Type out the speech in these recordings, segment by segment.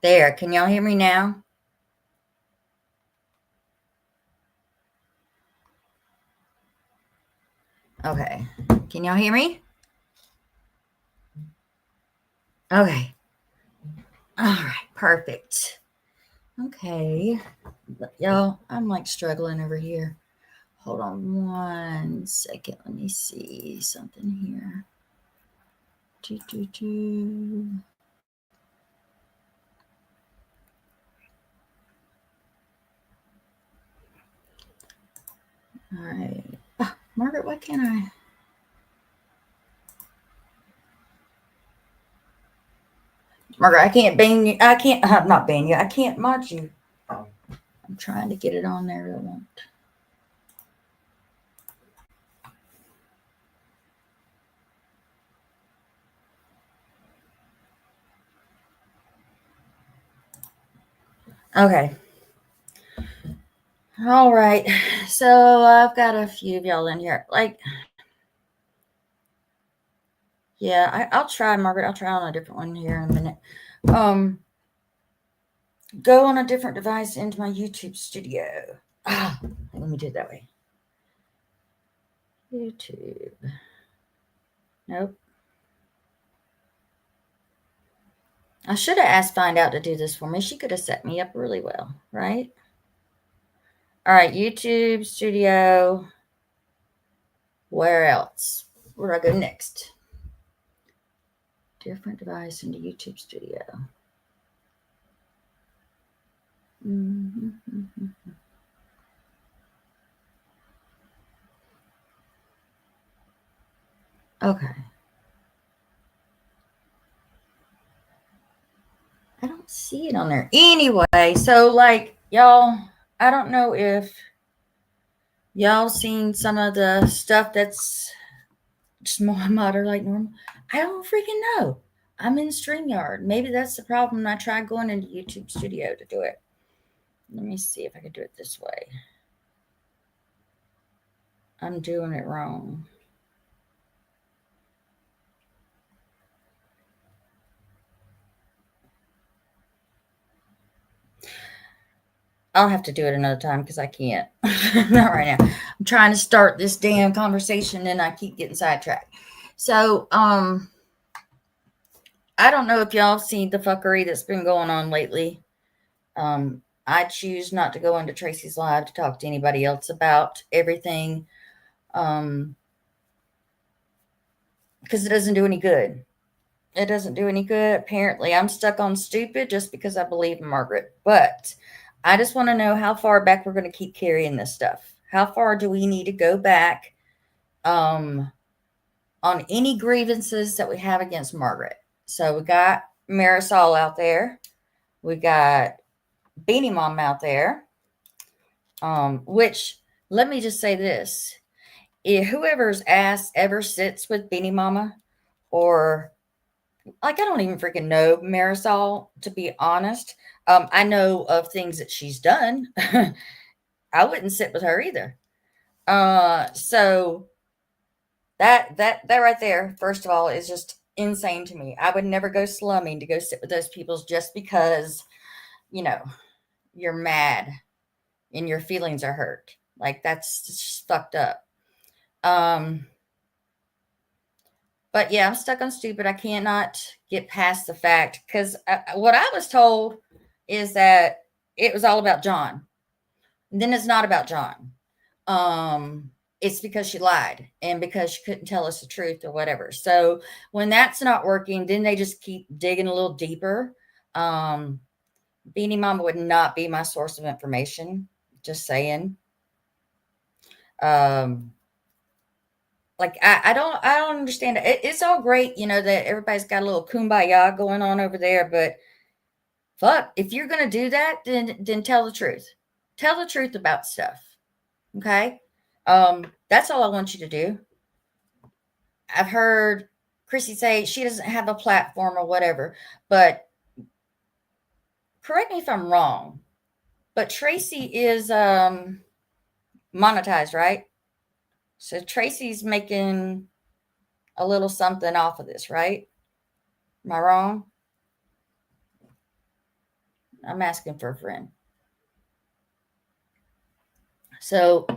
There, can y'all hear me now? Okay. Can y'all hear me? Okay. All right. Perfect. Okay. Y'all, I'm like struggling over here. Hold on one second. Let me see something here. Doo, doo, doo. All right. Margaret, why can't I? Margaret, I can't ban you. I can't, not ban you. I can't mod you. I'm trying to get it on there. It won't. Okay. All right. So I've got a few of y'all in here. Like, yeah, I'll try, Margaret. I'll try on a different one here in a minute. Um, go on a different device into my YouTube studio. Let me do it that way. YouTube. Nope. I should have asked Find Out to do this for me. She could have set me up really well, right? All right, YouTube studio. Where else? Where do I go next? Different device into YouTube studio. Mm-hmm. Okay. I don't see it on there. Anyway, so like y'all, I don't know if y'all seen some of the stuff that's just more modern like normal. I don't freaking know. I'm in StreamYard. Maybe that's the problem. I tried going into YouTube Studio to do it. Let me see if I can do it this way. I'm doing it wrong. I'll have to do it another time because I can't. Not right now. I'm trying to start this damn conversation and I keep getting sidetracked. So, I don't know if y'all seen the fuckery that's been going on lately. I choose not to go into Tracy's live to talk to anybody else about everything, because it doesn't do any good. It doesn't do any good. Apparently, I'm stuck on stupid just because I believe in Margaret. But I just want to know how far back we're going to keep carrying this stuff. How far do we need to go back um, on any grievances that we have against Margaret? So we got Marisol out there. We got Beanie Mom out there. Which let me just say this: if whoever's ass ever sits with Beanie Mama, or like I don't even freaking know Marisol, to be honest. I know of things that she's done. I wouldn't sit with her either. So that right there, first of all, is just insane to me. I would never go slumming to go sit with those people just because you know you're mad and your feelings are hurt. Like that's just fucked up. Um, but yeah, I'm stuck on stupid. I cannot get past the fact because what I was told is that it was all about John. And then it's not about John. Um, it's because she lied and because she couldn't tell us the truth or whatever. So when that's not working, then they just keep digging a little deeper. Um, Beanie Mama would not be my source of information. Just saying. Um, like I don't understand it. It's all great, that everybody's got a little kumbaya going on over there, but fuck, if you're gonna do that, then tell the truth. Tell the truth about stuff. Okay? That's all I want you to do. I've heard Chrissy say she doesn't have a platform or whatever, but correct me if I'm wrong, but Tracy is monetized, right? So Tracy's making a little something off of this, right? Am I wrong? I'm asking for a friend. So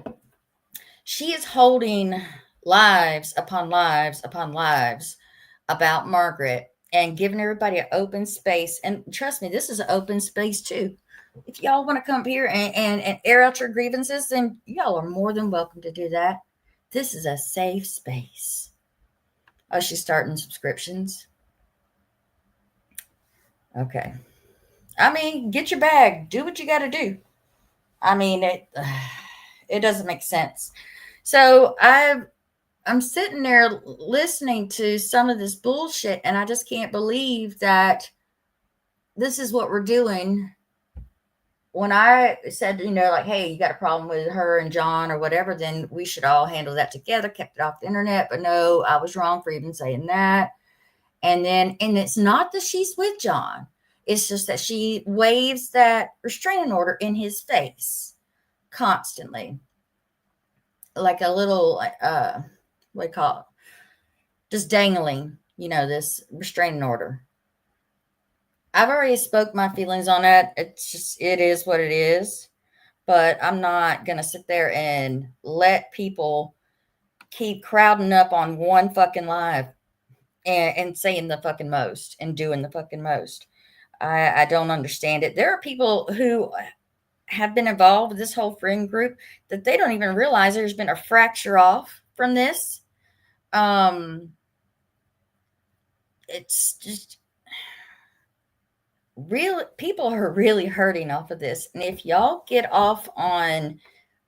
she is holding lives upon lives upon lives about Margaret and giving everybody an open space. And trust me, this is an open space too. If y'all want to come here and air out your grievances, then y'all are more than welcome to do that. This is a safe space. Oh, she's starting subscriptions. Okay. I mean, get your bag. Do what you got to do. I mean, it doesn't make sense. So I'm sitting there listening to some of this bullshit, and I just can't believe that this is what we're doing. When I said, like, hey, you got a problem with her and John or whatever, then we should all handle that together, kept it off the internet. But no, I was wrong for even saying that. And it's not that she's with John. It's just that she waves that restraining order in his face constantly. Like a little, what do you call it? Just dangling, this restraining order. I've already spoke my feelings on that. It is what it is. But I'm not going to sit there and let people keep crowding up on one fucking live and saying the fucking most and doing the fucking most. I don't understand it. There are people who have been involved with this whole friend group that they don't even realize there's been a fracture off from this. It's just real. People are really hurting off of this. And if y'all get off on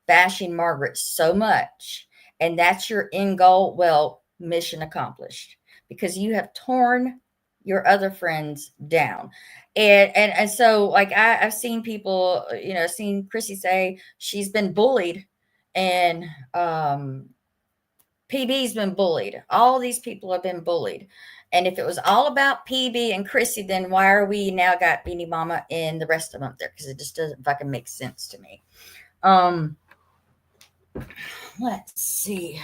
bashing Margaret so much, and that's your end goal, well, mission accomplished, because you have torn your other friends down. And so, like, I've seen people, seen Chrissy say she's been bullied, and PB's been bullied. All these people have been bullied. And if it was all about PB and Chrissy, then why are we now got Beanie Mama and the rest of them up there? Because it just doesn't fucking make sense to me. Let's see.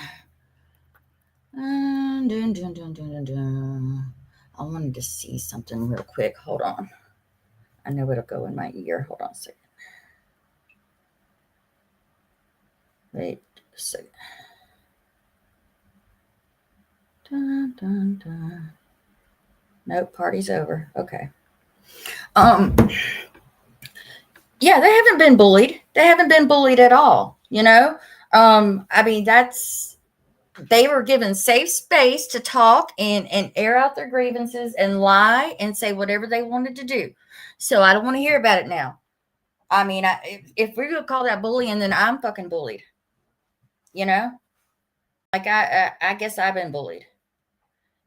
I wanted to see something real quick. Hold on. I know it'll go in my ear. Hold on a second. Wait a second. Dun, dun, dun. Nope, party's over. Okay. Yeah, they haven't been bullied. They haven't been bullied at all, I mean, they were given safe space to talk and air out their grievances and lie and say whatever they wanted to do. So I don't want to hear about it now. I mean, if we're going to call that bullying, then I'm fucking bullied. Like I guess I've been bullied.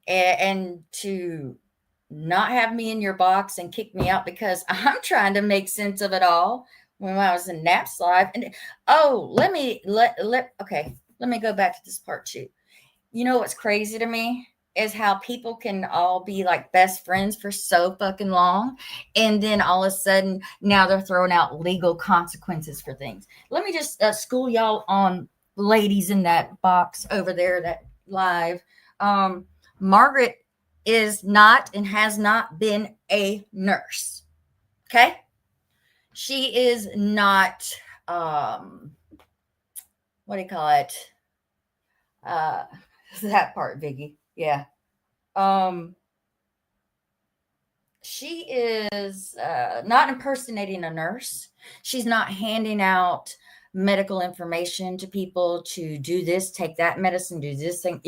And to not have me in your box and kick me out because I'm trying to make sense of it all when I was in Nap's live. And let me go back to this part too. You know what's crazy to me is how people can all be like best friends for so fucking long, and then all of a sudden now they're throwing out legal consequences for things. Let me just school y'all on, ladies in that box over there, that live. Margaret is not and has not been a nurse. Okay? She is not, what do you call it? That part, Viggy. Yeah. She is not impersonating a nurse. She's not handing out medical information to people to do this, take that medicine, do this thing.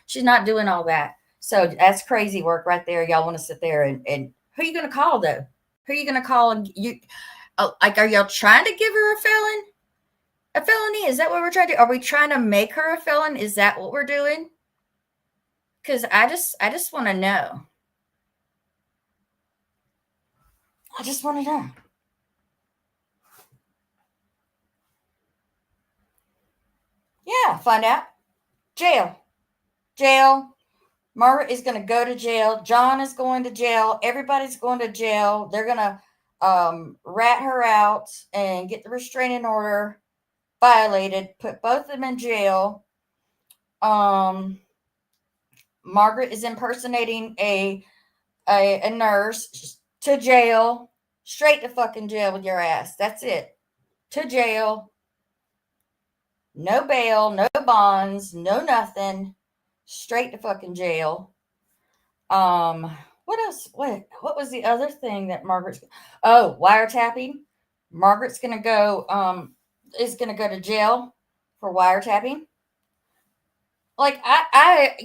She's not doing all that. So that's crazy work right there. Y'all want to sit there and who are you going to call though? Who are you going to call? And like, are y'all trying to give her a felony? Is that what we're trying to do? Are we trying to make her a felon? Is that what we're doing? Because I just want to know. I just want to know. Yeah, find out. Jail. Margaret is going to go to jail. John is going to jail. Everybody's going to jail. They're going to rat her out and get the restraining order violated, put both of them in jail. Margaret is impersonating a nurse to jail. Straight to fucking jail with your ass. That's it. To jail. No bail, no bonds, no nothing. Straight to fucking jail. What else? What was the other thing that Margaret's wiretapping? Margaret's gonna go is gonna go to jail for wiretapping. Like I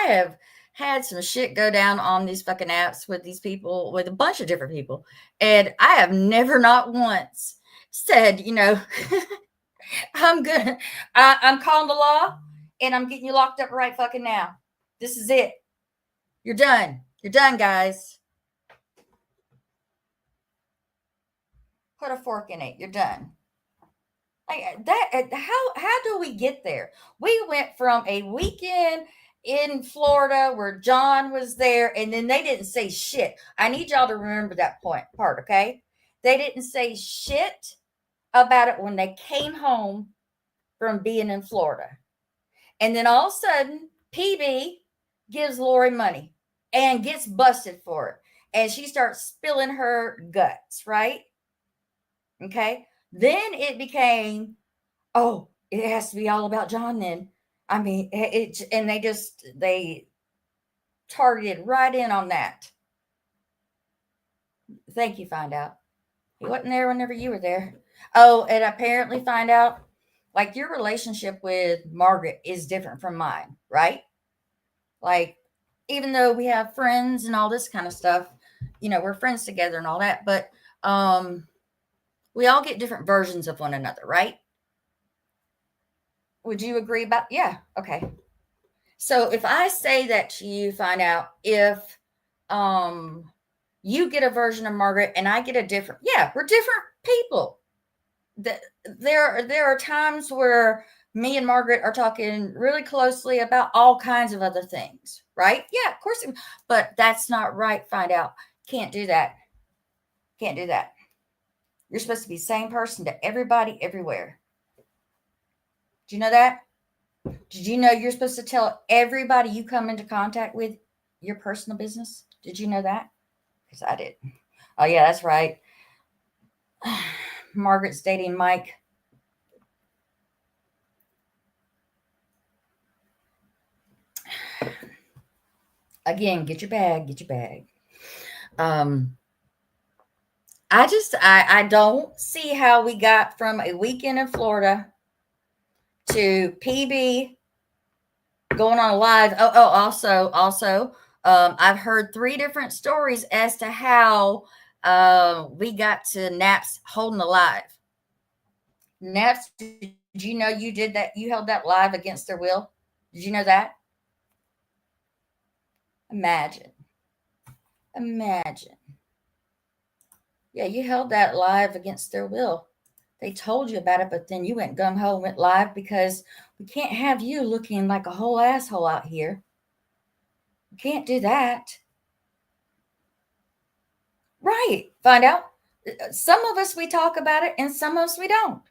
have had some shit go down on these fucking apps with these people, with a bunch of different people, and I have never, not once, said, I'm gonna, I'm calling the law, and I'm getting you locked up right fucking now. This is it. You're done. You're done, guys. Put a fork in it. You're done. Like that. How do we get there? We went from a weekend in Florida where John was there, and then they didn't say shit. I need y'all to remember that part, okay? They didn't say shit about it when they came home from being in Florida. And then all of a sudden, PB gives Lori money and gets busted for it. And she starts spilling her guts, right? Okay. Then it became, oh, it has to be all about John then. I mean, and they targeted right in on that. Thank you, find out. He wasn't there whenever you were there. Oh, and apparently find out, like, your relationship with Margaret is different from mine, right? Like, even though we have friends and all this kind of stuff, we're friends together and all that, but we all get different versions of one another, right? Would you agree about? Yeah. Okay. So if I say that to you, find out if you get a version of Margaret and I get a different, yeah, we're different people. There are times where me and Margaret are talking really closely about all kinds of other things, right? Yeah, of course. But that's not right. Find out. Can't do that. Can't do that. You're supposed to be the same person to everybody, everywhere. Do you know that? Did you know you're supposed to tell everybody you come into contact with your personal business? Did you know that? Because I did. Oh, yeah, that's right. Margaret's dating Mike. Again, get your bag, get your bag. I don't see how we got from a weekend in Florida to PB going on a live. Also, I've heard 3 different stories as to how we got to Naps holding the live. Naps, did you know you did that? You held that live against their will. Did you know that? Imagine. Imagine. Yeah, you held that live against their will. They told you about it, but then you went gung ho and went live because we can't have you looking like a whole asshole out here. We can't do that. Right. Find out. Some of us, we talk about it, and some of us we don't.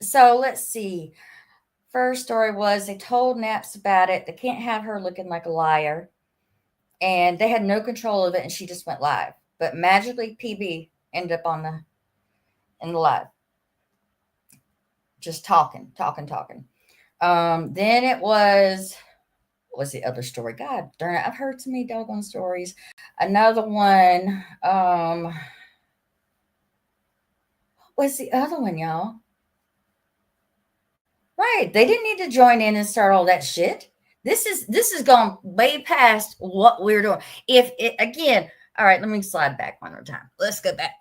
So let's see. First story was they told Naps about it. They can't have her looking like a liar. And they had no control of it, and she just went live. But magically PB ended up in the live. Just talking. Then it was, what was the other story? God darn it. I've heard so many doggone stories. Another one. What's the other one, y'all? Right. They didn't need to join in and start all that shit. This is gone way past what we're doing. If it again, all right, let me slide back one more time. Let's go back.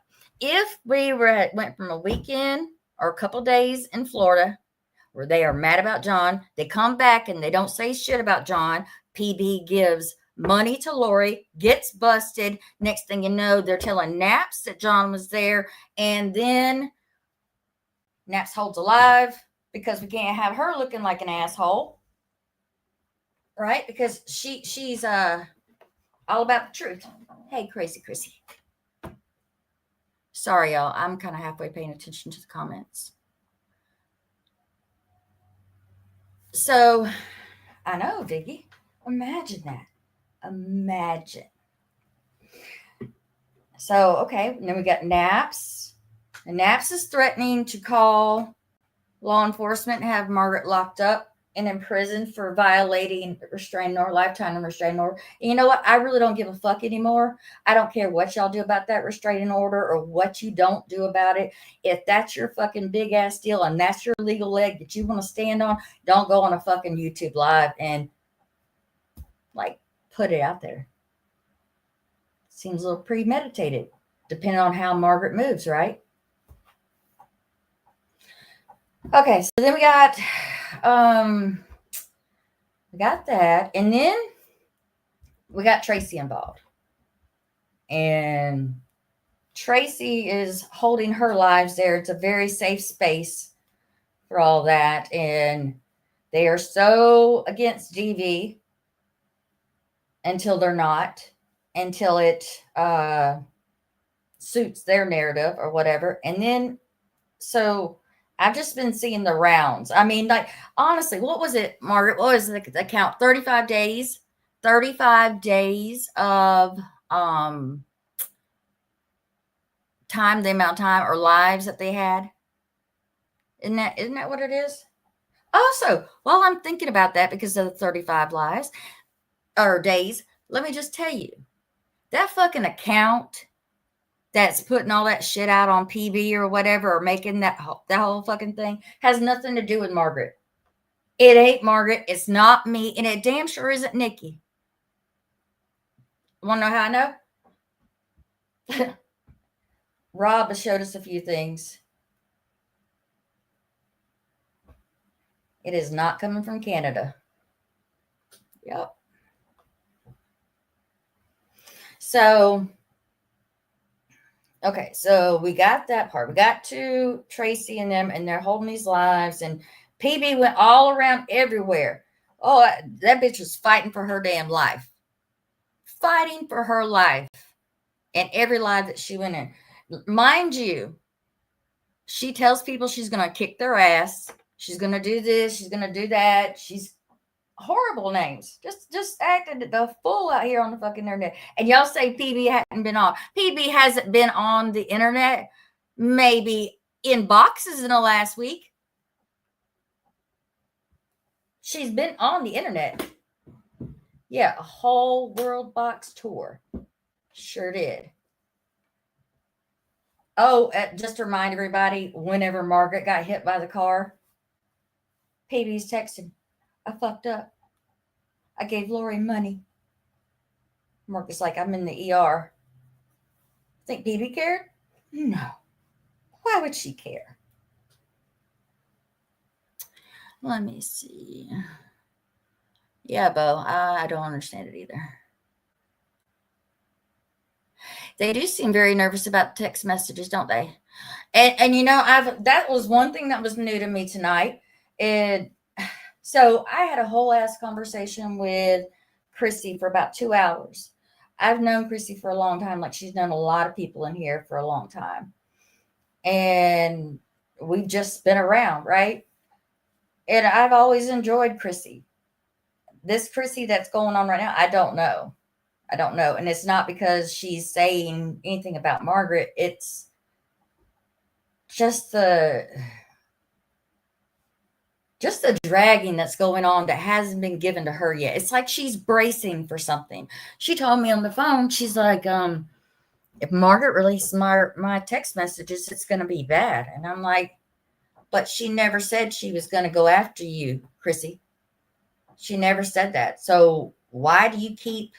If we went from a weekend or a couple days in Florida where they are mad about John, they come back and they don't say shit about John. PB gives money to Lori, gets busted. Next thing you know, they're telling Naps that John was there, and then Naps holds alive because we can't have her looking like an asshole, right? Because she's all about the truth. Hey, crazy Chrissy. Sorry, y'all. I'm kind of halfway paying attention to the comments. So, I know, Vicky. Imagine that. Imagine. So, okay. And then we got Naps. And Naps is threatening to call law enforcement and have Margaret locked up and in prison for violating restraining order, lifetime restraining order. And you know what? I really don't give a fuck anymore. I don't care what y'all do about that restraining order or what you don't do about it. If that's your fucking big ass deal and that's your legal leg that you want to stand on, don't go on a fucking YouTube live and like put it out there. Seems a little premeditated, depending on how Margaret moves, right? Okay, so then we got that, and then we got Tracy involved. And Tracy is holding her lives there. It's a very safe space for all that. And they are so against DV until they're not, until it suits their narrative or whatever. And then, so I've just been seeing the rounds. I mean, like, honestly, what was it, Margaret? What was the count? 35 days? 35 days of time, the amount of time or lives that they had. Isn't that what it is? Also, while I'm thinking about that, because of the 35 lives or days, let me just tell you, that fucking account that's putting all that shit out on PB or whatever, or making that whole fucking thing, has nothing to do with Margaret. It ain't Margaret. It's not me. And it damn sure isn't Nikki. Want to know how I know? Rob has showed us a few things. It is not coming from Canada. Yep. So, okay, so we got that part. We got to Tracy and them, and they're holding these lives, and PB went all around everywhere. Oh, that bitch was fighting for her damn life. Fighting for her life. And every live that she went in. Mind you, she tells people she's going to kick their ass. She's going to do this. She's going to do that. She's horrible names. Just acted the fool out here on the fucking internet. And y'all say PB hadn't been on. PB hasn't been on the internet maybe in boxes in the last week. She's been on the internet. Yeah, a whole world box tour. Sure did. Oh, just to remind everybody, whenever Margaret got hit by the car, PB's texting, I fucked up. I gave Lori money. Margaret's like, I'm in the ER. Think PB cared? No. Why would she care? Let me see. Yeah, Bo, I don't understand it either. They do seem very nervous about text messages, don't they? And you know, that was one thing that was new to me tonight. So I had a whole ass conversation with Chrissy for about 2 hours. I've known Chrissy for a long time, like she's known a lot of people in here for a long time. And we've just been around, right? And I've always enjoyed Chrissy. This Chrissy that's going on right now, I don't know. I don't know. And it's not because she's saying anything about Margaret. It's just the dragging that's going on that hasn't been given to her yet. It's like she's bracing for something. She told me on the phone, she's like, if Margaret releases my text messages, it's going to be bad. And I'm like, but she never said she was going to go after you, Chrissy. She never said that. So why do you keep,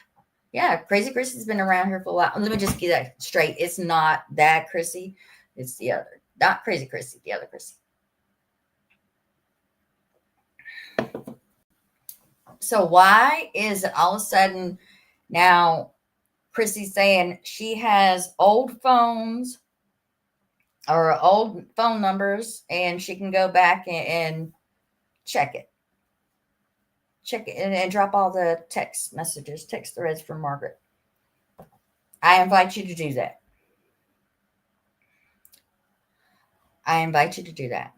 yeah, Crazy Chrissy's been around here for a while. Let me just get that straight. It's not that Chrissy. It's the other, not Crazy Chrissy, the other Chrissy. So why is it all of a sudden now Chrissy's saying she has old phones or old phone numbers and she can go back and check it and drop all the text messages, text threads from Margaret. I invite you to do that. I invite you to do that.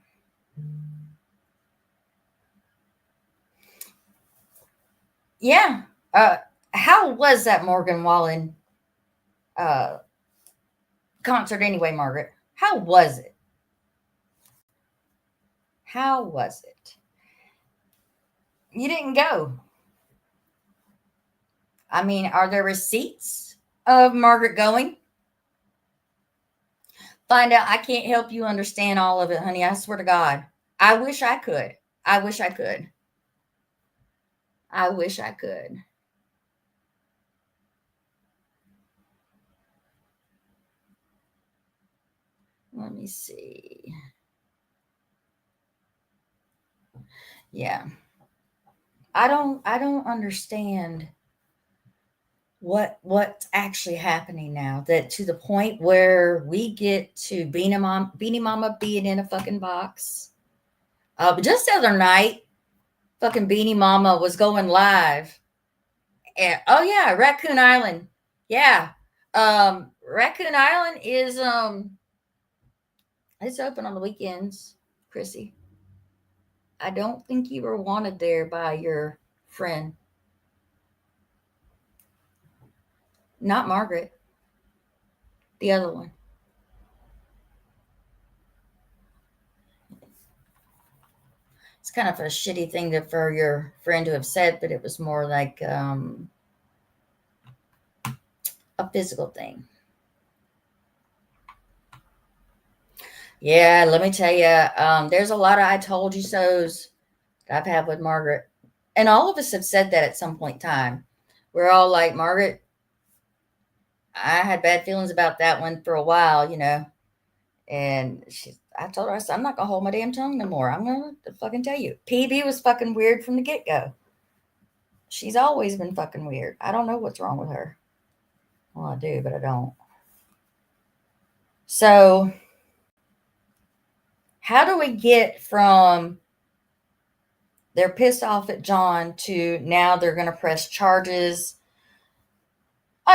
Yeah. How was that Morgan Wallen concert anyway, Margaret? How was it? How was it? You didn't go. I mean, are there receipts of Margaret going? Find out. I can't help you understand all of it, honey. I swear to God. I wish I could. I wish I could. I wish I could. Let me see. Yeah. I don't understand what's actually happening now, that to the point where we get to Beanie Mama being in a fucking box. But just the other night, fucking Beanie Mama was going live. And oh yeah, Raccoon Island. Yeah. Raccoon Island is it's open on the weekends, Chrissy. I don't think you were wanted there by your friend. Not Margaret. The other one. It's kind of a shitty thing for your friend to have said, but it was more like a physical thing. Yeah, let me tell you, there's a lot of I told you so's that I've had with Margaret. And all of us have said that at some point in time. We're all like, Margaret, I had bad feelings about that one for a while, And I told her, I said, I'm not going to hold my damn tongue no more. I'm going to fucking tell you. PB was fucking weird from the get go. She's always been fucking weird. I don't know what's wrong with her. Well, I do, but I don't. So, how do we get from they're pissed off at John to now they're going to press charges?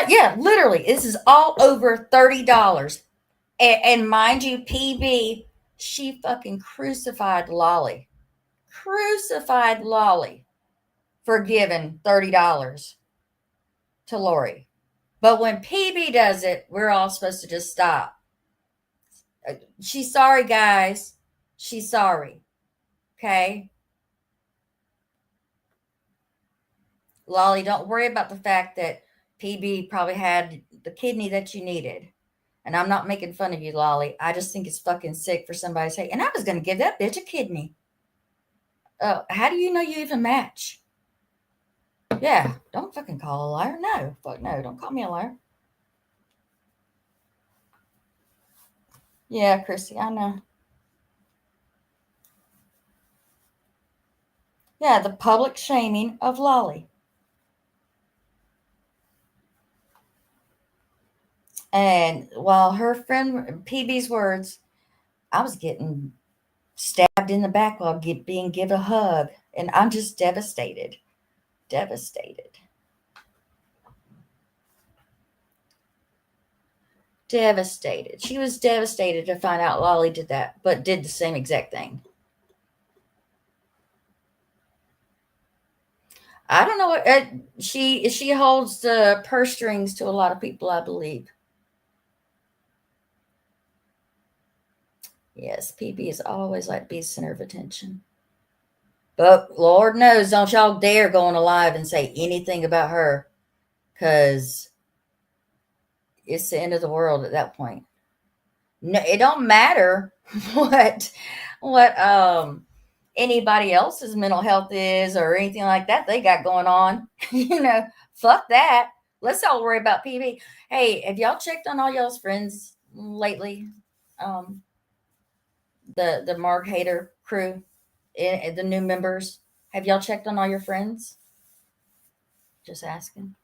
Yeah, literally, this is all over $30. And mind you, PB, she fucking crucified Lolly. Crucified Lolly for giving $30 to Lori. But when PB does it, we're all supposed to just stop. She's sorry, guys. She's sorry. Okay? Lolly, don't worry about the fact that PB probably had the kidney that you needed. And I'm not making fun of you, Lolly. I just think it's fucking sick for somebody to say, and I was going to give that bitch a kidney. How do you know you even match? Yeah, don't fucking call a liar. No, fuck no, don't call me a liar. Yeah, Chrissy, I know. Yeah, the public shaming of Lolly. And while her friend PB's words, I was getting stabbed in the back while being given a hug, and I'm just devastated. Devastated. Devastated. She was devastated to find out Lolly did that, but did the same exact thing. I don't know what she holds the purse strings to a lot of people, I believe. Yes, PB is always like to be the center of attention. But Lord knows, don't y'all dare go on a live and say anything about her, because it's the end of the world at that point. No, it don't matter what anybody else's mental health is or anything like that they got going on. Fuck that. Let's all worry about PB. Hey, have y'all checked on all y'all's friends lately? The Mark Hater crew, the new members. Have y'all checked on all your friends? Just asking.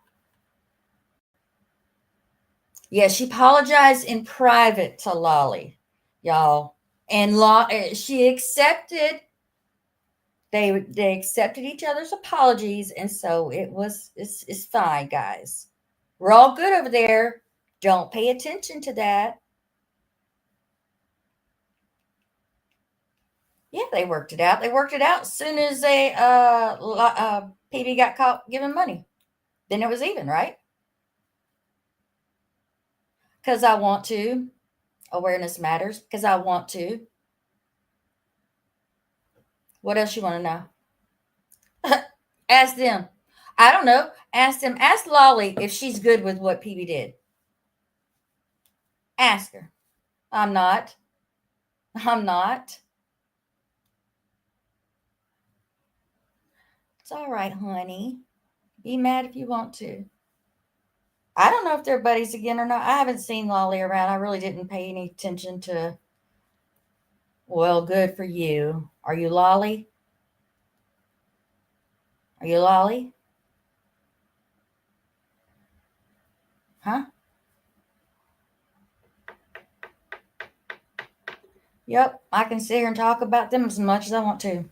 Yeah, she apologized in private to Lolly, y'all, and she accepted. They accepted each other's apologies, and so it's fine, guys. We're all good over there. Don't pay attention to that. Yeah, they worked it out. They worked it out as soon as PB got caught giving money. Then it was even, right? Because I want to. Awareness matters because I want to. What else you want to know? Ask them. I don't know. Ask them. Ask Lolly if she's good with what PB did. Ask her. I'm not. I'm not. It's all right, honey. Be mad if you want to. I don't know if they're buddies again or not. I haven't seen Lolly around. I really didn't pay any attention to. Well, good for you. Are you Lolly? Are you Lolly? Huh? Yep, I can sit here and talk about them as much as I want to.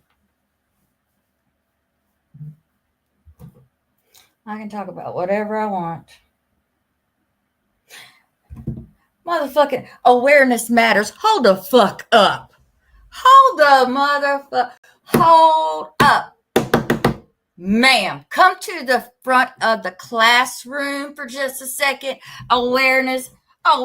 I can talk about whatever I want. Motherfucking awareness matters. Hold the fuck up. Hold the motherfucker. Hold up. Ma'am, come to the front of the classroom for just a second. Awareness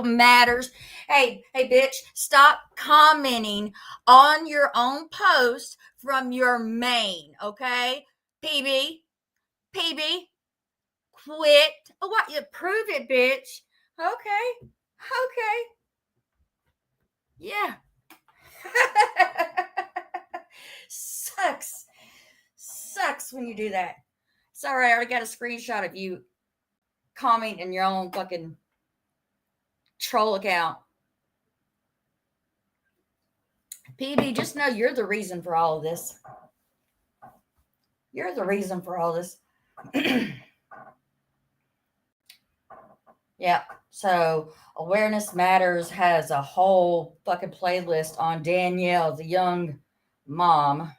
matters. Hey, bitch, stop commenting on your own post from your main, okay? PB, quit. Oh, what? You prove it, bitch. Okay. Yeah. Sucks when you do that. Sorry, I already got a screenshot of you commenting in your own fucking troll account. PB, just know you're the reason for all of this. You're the reason for all this. Yeah. So Awareness Matters has a whole fucking playlist on Danielle, the young mom.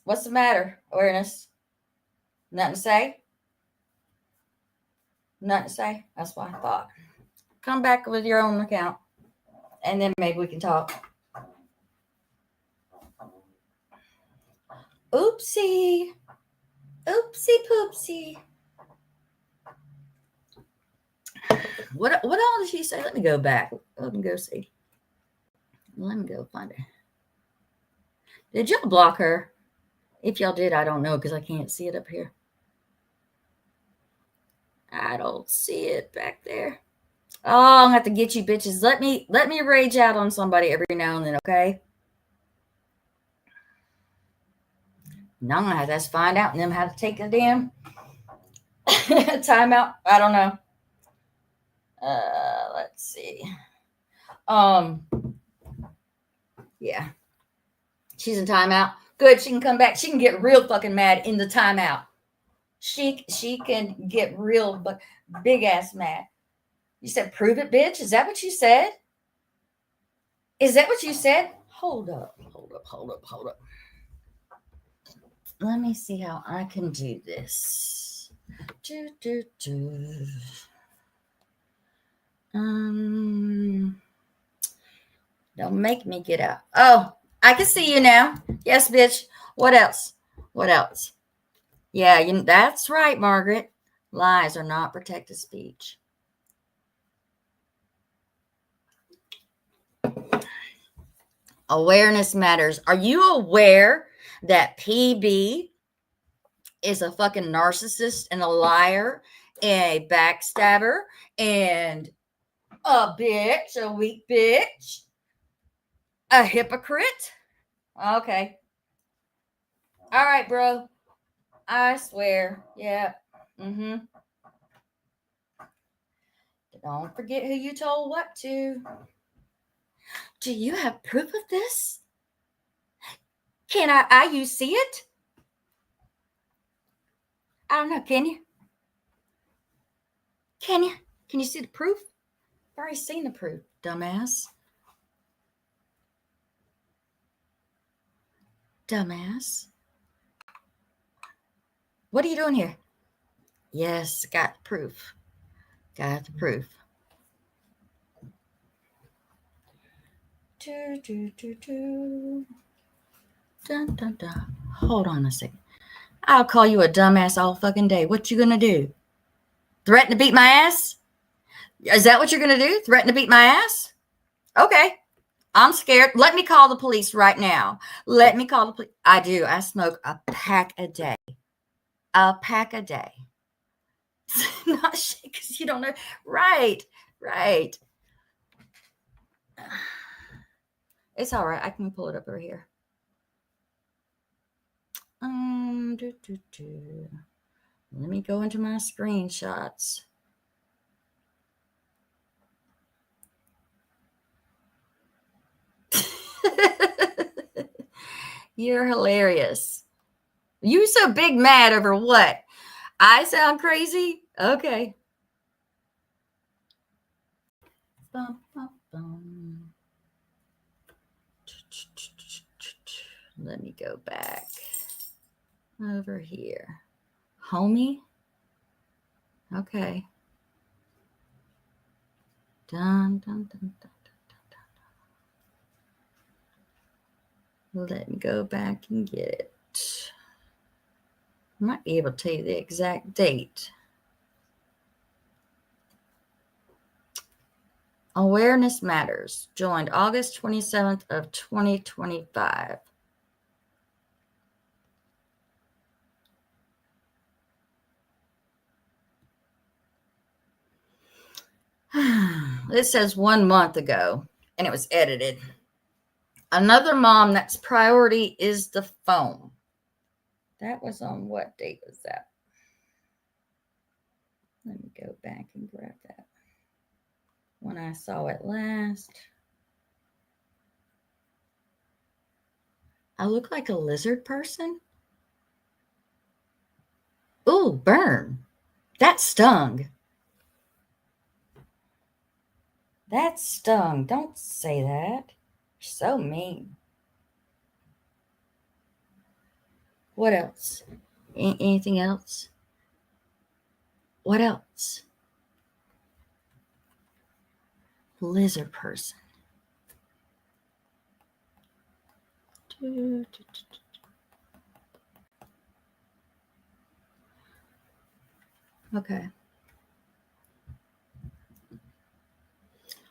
What's the matter, Awareness? Nothing to say? Nothing to say? That's what I thought. Come back with your own account, and then maybe we can talk. Oopsie poopsie. What all did she say? Let me go back. Let me go see. Let me go find her. Did y'all block her? If y'all did, I don't know because I can't see it up here. I don't see it back there. Oh, I'm gonna have to get you bitches. Let me rage out on somebody every now and then, okay? Now I'm gonna have to find out and them how to take a damn timeout. I don't know. Let's see. Yeah. She's in timeout. Good. She can come back. She can get real fucking mad in the timeout. She can get real big ass mad. You said, prove it, bitch? Is that what you said? Is that what you said? Hold up. Let me see how I can do this. Don't make me get out. Oh, I can see you now. Yes, bitch. What else? Yeah, that's right, Margaret. Lies are not protected speech. Awareness matters. Are you aware that PB is a fucking narcissist and a liar and a backstabber and a bitch, a weak bitch, a hypocrite? Okay. All right, bro. I swear. Yeah. Don't forget who you told what to. Do you have proof of this? Can you see it? I don't know. Can you? Can you see the proof? I've already seen the proof, dumbass. What are you doing here? Yes, got the proof. Dun, dun, dun. Hold on a second. I'll call you a dumbass all fucking day. What you gonna do? Threaten to beat my ass? Is that what you're going to do? Threaten to beat my ass? Okay. I'm scared. Let me call the police right now. Let me call the police. I do. I smoke a pack a day. A pack a day. Not shit because you don't know. Right. Right. It's all right. I can pull it up over here. Let me go into my screenshots. You're hilarious. You so big mad over what? I sound crazy? Okay. Bum, bum, bum. Let me go back over here. Homie? Okay. Dun, dun, dun, dun, dun, dun. Let me go back and get it. I might be able to tell you the exact date. Awareness Matters joined August 27th of 2025. It says 1 month ago, and it was edited. Another mom that's priority is the phone. That was on what date was that? Let me go back and grab that. When I saw it last. I look like a lizard person. Ooh, burn. That stung. That stung. Don't say that. You're so mean. What else? Anything else? What else? Lizard person. Okay.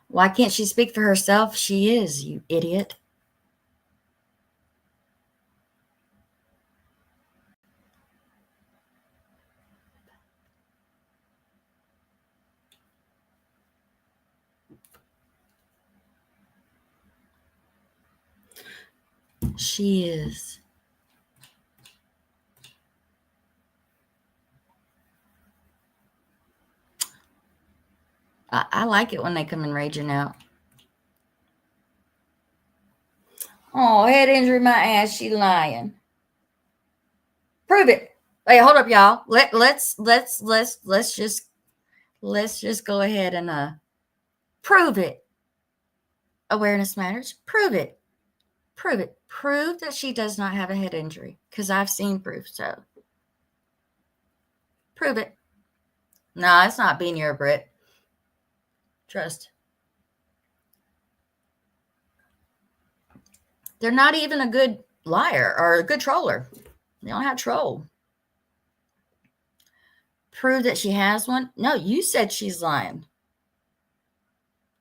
Why can't she speak for herself? She is, you idiot. She is. I like it when they come in raging out. Oh, head injury my ass. She lying. Prove it. Hey, hold up, y'all. Let's just go ahead and prove it. Awareness Matters. Prove it. Prove it. Prove that she does not have a head injury. Because I've seen proof. So prove it. No, it's not being you're a Brit. Trust. They're not even a good liar or a good troller. They don't have troll. Prove that she has one? No, you said she's lying.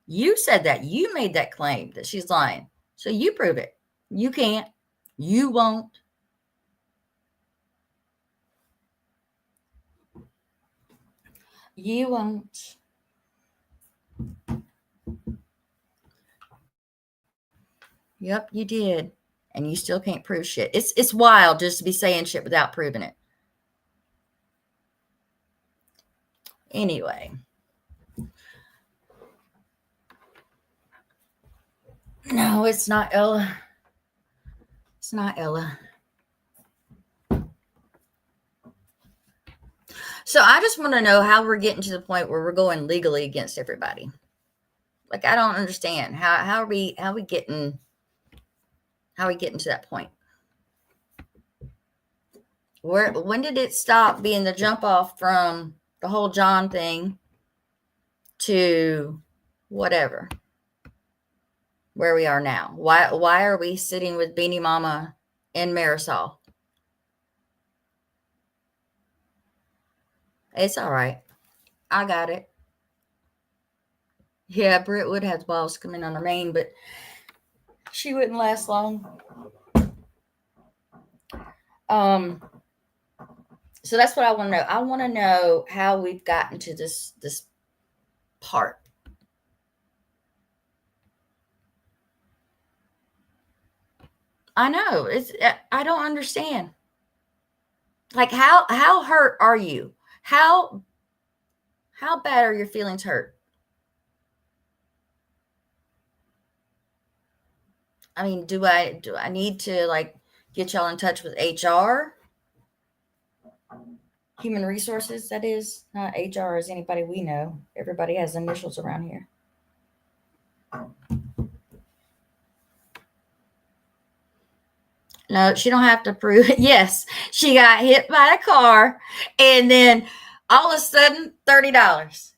You said that. You made that claim that she's lying. So you prove it. You can't. You won't. You won't. Yep, you did. And you still can't prove shit. It's wild just to be saying shit without proving it. Anyway. No, it's not Ella. It's not Ella. So I just want to know how we're getting to the point where we're going legally against everybody. Like I don't understand. How are we getting to that point? When did it stop being the jump off from the whole John thing to whatever? Where we are now. Why are we sitting with Beanie Mama and Marisol? It's all right. I got it. Yeah, Britt would have balls come in on her mane, but she wouldn't last long. Um, so that's what I want to know. I want to know how we've gotten to this part. I know it's. I don't understand. Like how hurt are you? How bad are your feelings hurt? I mean, do I need to like get y'all in touch with HR, human resources? That is not HR as anybody we know. Everybody has initials around here. No, she don't have to prove it. Yes, she got hit by a car, and then all of a sudden, $30,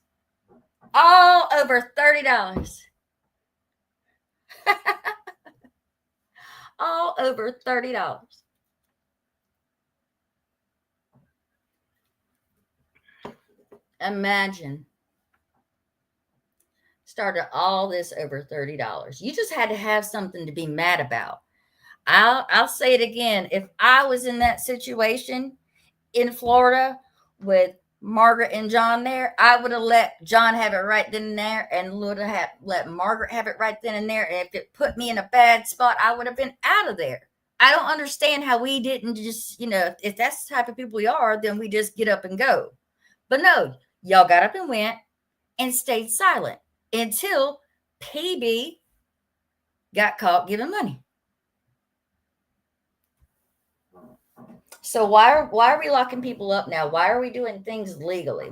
all over $30, all over $30. Imagine started all this over $30. You just had to have something to be mad about. I'll say it again. If I was in that situation in Florida with Margaret and John there, I would have let John have it right then and there, and would have let Margaret have it right then and there. And if it put me in a bad spot, I would have been out of there. I don't understand how we didn't just, if that's the type of people we are, then we just get up and go. But no, y'all got up and went and stayed silent until PB got caught giving money. So why are we locking people up now? Why are we doing things legally?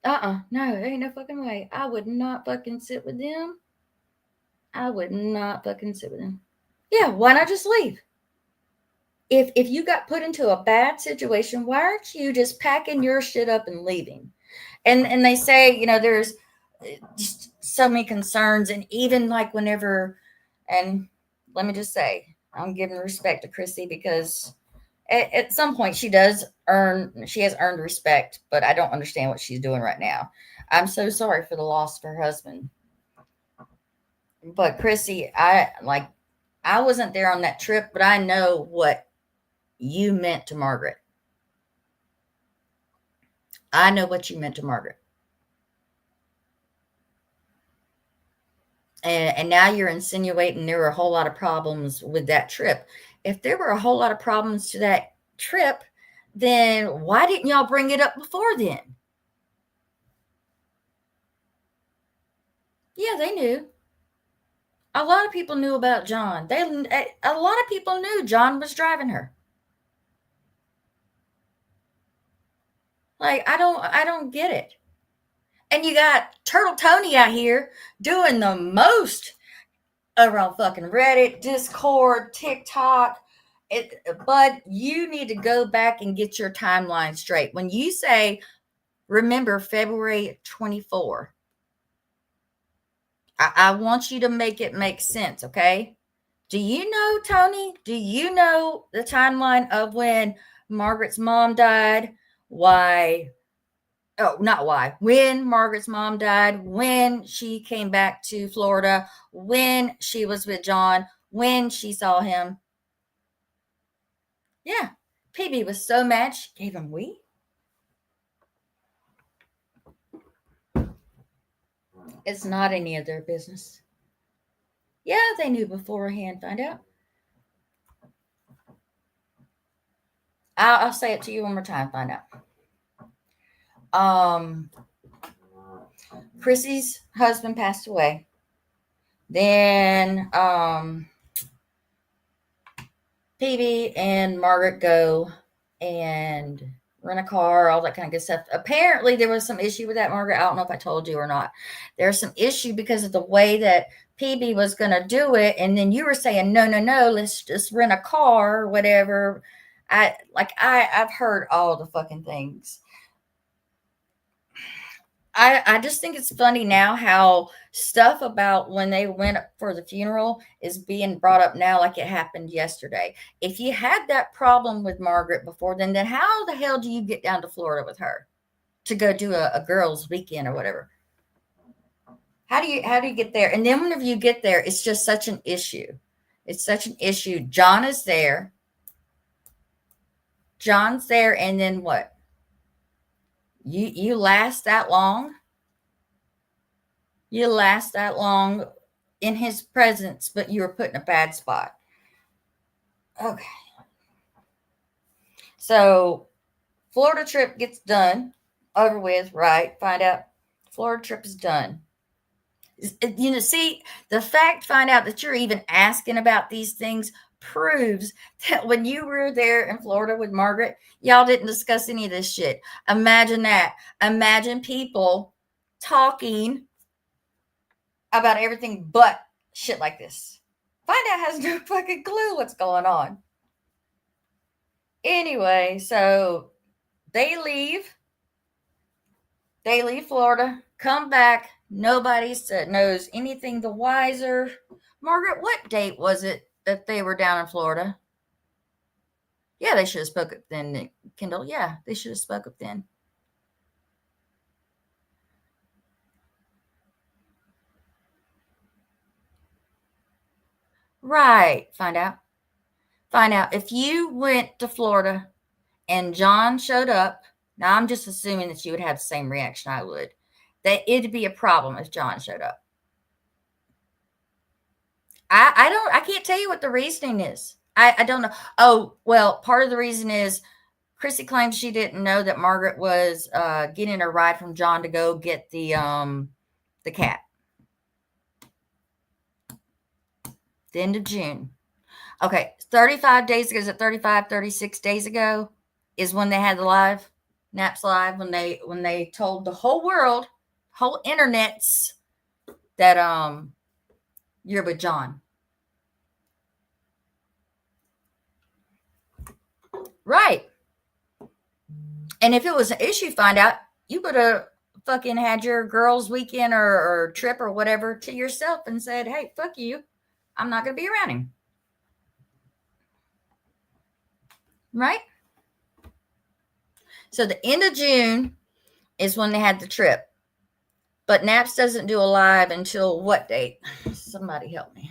No, there ain't no fucking way. I would not fucking sit with them. I would not fucking sit with them. Yeah, why not just leave? If you got put into a bad situation, why aren't you just packing your shit up and leaving? And they say, there's just so many concerns, and even like whenever, and let me just say, I'm giving respect to Chrissy because at some point she has earned respect, but I don't understand what she's doing right now. I'm so sorry for the loss of her husband. But Chrissy, I wasn't there on that trip, but I know what you meant to Margaret. I know what you meant to Margaret. And now you're insinuating there were a whole lot of problems with that trip. If there were a whole lot of problems to that trip, then why didn't y'all bring it up before then? Yeah, they knew. A lot of people knew about John. A lot of people knew John was driving her. Like I don't get it. And you got Turtle Tony out here doing the most around fucking Reddit, Discord, TikTok. But you need to go back and get your timeline straight. When you say, remember February 24, I want you to make it make sense, okay? Do you know, Tony? Do you know the timeline of when Margaret's mom died? Why? Oh, not why. When Margaret's mom died, when she came back to Florida, when she was with John, when she saw him. Yeah. PB was so mad she gave him weed. It's not any of their business. Yeah, they knew beforehand. Find out. I'll say it to you one more time. Find out. Chrissy's husband passed away. Then PB and Margaret go and rent a car, all that kind of good stuff. Apparently, there was some issue with that, Margaret. I don't know if I told you or not. There's some issue because of the way that PB was going to do it, and then you were saying, no, let's just rent a car or whatever. I've heard all the fucking things. I just think it's funny now how stuff about when they went for the funeral is being brought up now like it happened yesterday. If you had that problem with Margaret before then how the hell do you get down to Florida with her? to go do a girls' weekend or whatever. How do you get there? And then whenever you get there, it's just such an issue. It's such an issue. John is there. John's there, and then what? You last that long? You last that long in his presence, but you were put in a bad spot. Okay. So Florida trip gets done, over with, right? Find out Florida trip is done. See, the fact find out that you're even asking about these things proves that when you were there in Florida with Margaret, y'all didn't discuss any of this shit. Imagine that. Imagine people talking about everything but shit like this. Find out has no fucking clue what's going on. Anyway, so they leave. They leave Florida, come back. Nobody knows anything the wiser. Margaret, what date was it that they were down in Florida? Yeah, they should have spoke up then, Kendall. Yeah, they should have spoke up then. Right. Find out. Find out if you went to Florida and John showed up. Now I'm just assuming that you would have the same reaction I would. That it'd be a problem if John showed up. I can't tell you what the reasoning is. I don't know. Oh, well, part of the reason is Chrissy claims she didn't know that Margaret was getting a ride from John to go get the cat. The end of June. Okay, 35 days ago, is it 35, 36 days ago is when they had the live, Naps Live, when they told the whole world, whole internets that you're with John. Right. And if it was an issue, find out, you would have fucking had your girls' weekend or trip or whatever to yourself and said, hey, fuck you. I'm not going to be around him. Right? So the end of June is when they had the trip. But Naps doesn't do a live until what date? Somebody help me.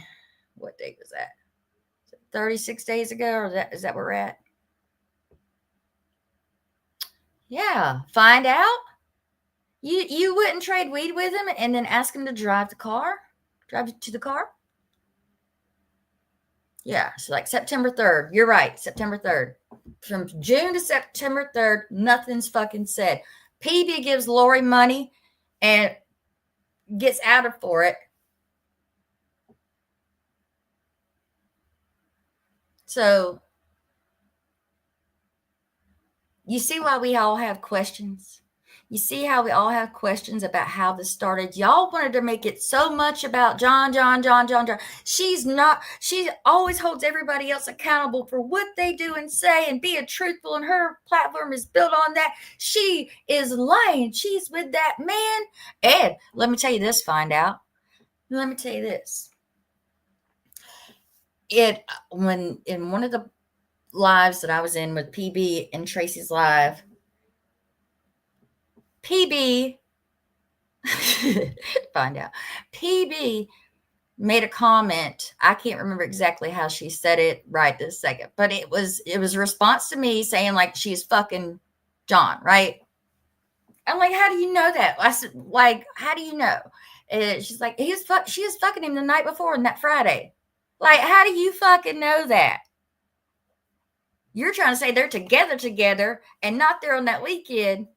What date was that? 36 days ago, or is that where we're at? Yeah. Find out. You wouldn't trade weed with him and then ask him to drive you to the car? Yeah, so like September 3rd. You're right, September 3rd. From June to September 3rd, nothing's fucking said. PB gives Lori money and gets outed for it. So you see why we all have questions? You see how we all have questions about how this started. Y'all wanted to make it so much about John. She's not, she always holds everybody else accountable for what they do and say and being truthful, and her platform is built on that. She is lying. She's with that man. And let me tell you this, find out. Let me tell you this. When in one of the lives that I was in with PB and Tracy's live, PB find out. PB made a comment. I can't remember exactly how she said it right this second, but it was a response to me saying like she's fucking John, right? I'm like, how do you know that? I said, like, how do you know? And she's like, she was fucking him the night before on that Friday. Like, how do you fucking know that? You're trying to say they're together and not there on that weekend.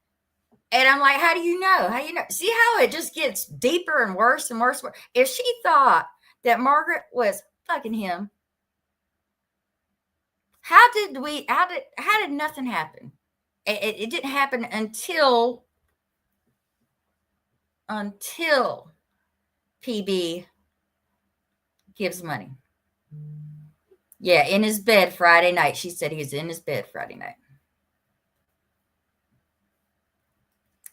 And I'm like, how do you know? How you know? See how it just gets deeper and worse and worse. If she thought that Margaret was fucking him, how did nothing happen? It didn't happen until PB gives money. Yeah, in his bed Friday night. She said he was in his bed Friday night.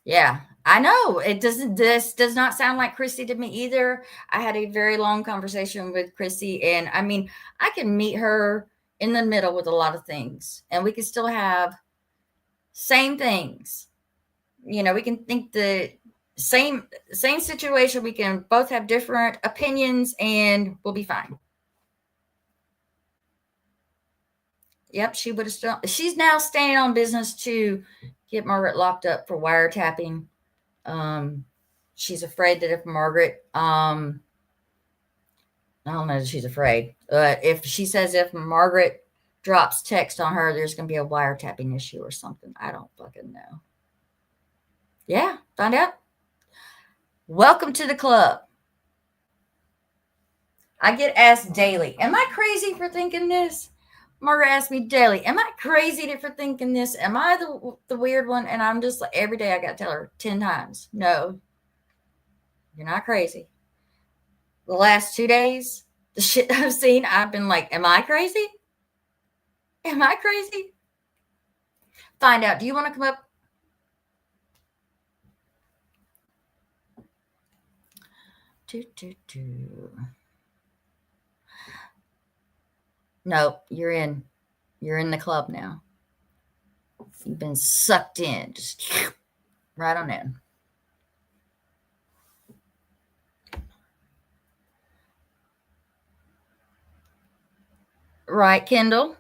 Yeah, I know. This does not sound like Chrissy to me either. I had a very long conversation with Chrissy, and I mean, I can meet her in the middle with a lot of things, and we can still have same things. We can think the same situation. We can both have different opinions and we'll be fine. Yep, she would have still. She's now standing on business to get Margaret locked up for wiretapping. She's afraid that if Margaret, I don't know that she's afraid, but if she says if Margaret drops text on her, there's going to be a wiretapping issue or something. I don't fucking know. Yeah, find out. Welcome to the club. I get asked daily, am I crazy for thinking this? Margaret asks me daily, am I crazy for thinking this? Am I the weird one? And I'm just like, every day I got to tell her 10 times, no, you're not crazy. The last 2 days, the shit I've seen, I've been like, am I crazy? Am I crazy? Find out. Do you want to come up? Nope, you're in the club now. You've been sucked in, just right on in. Right, Kendall?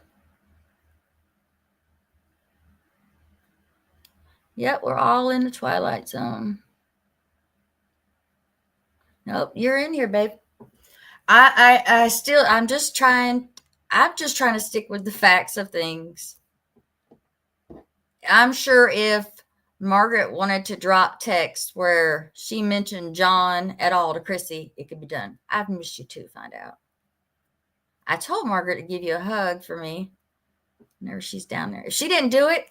Yep, we're all in the Twilight Zone. Nope, you're in here, babe. I'm just trying to stick with the facts of things. I'm sure if Margaret wanted to drop text where she mentioned John at all to Chrissy, it could be done. I've missed you too, find out. I told Margaret to give you a hug for me. Whenever she's down there. If she didn't do it,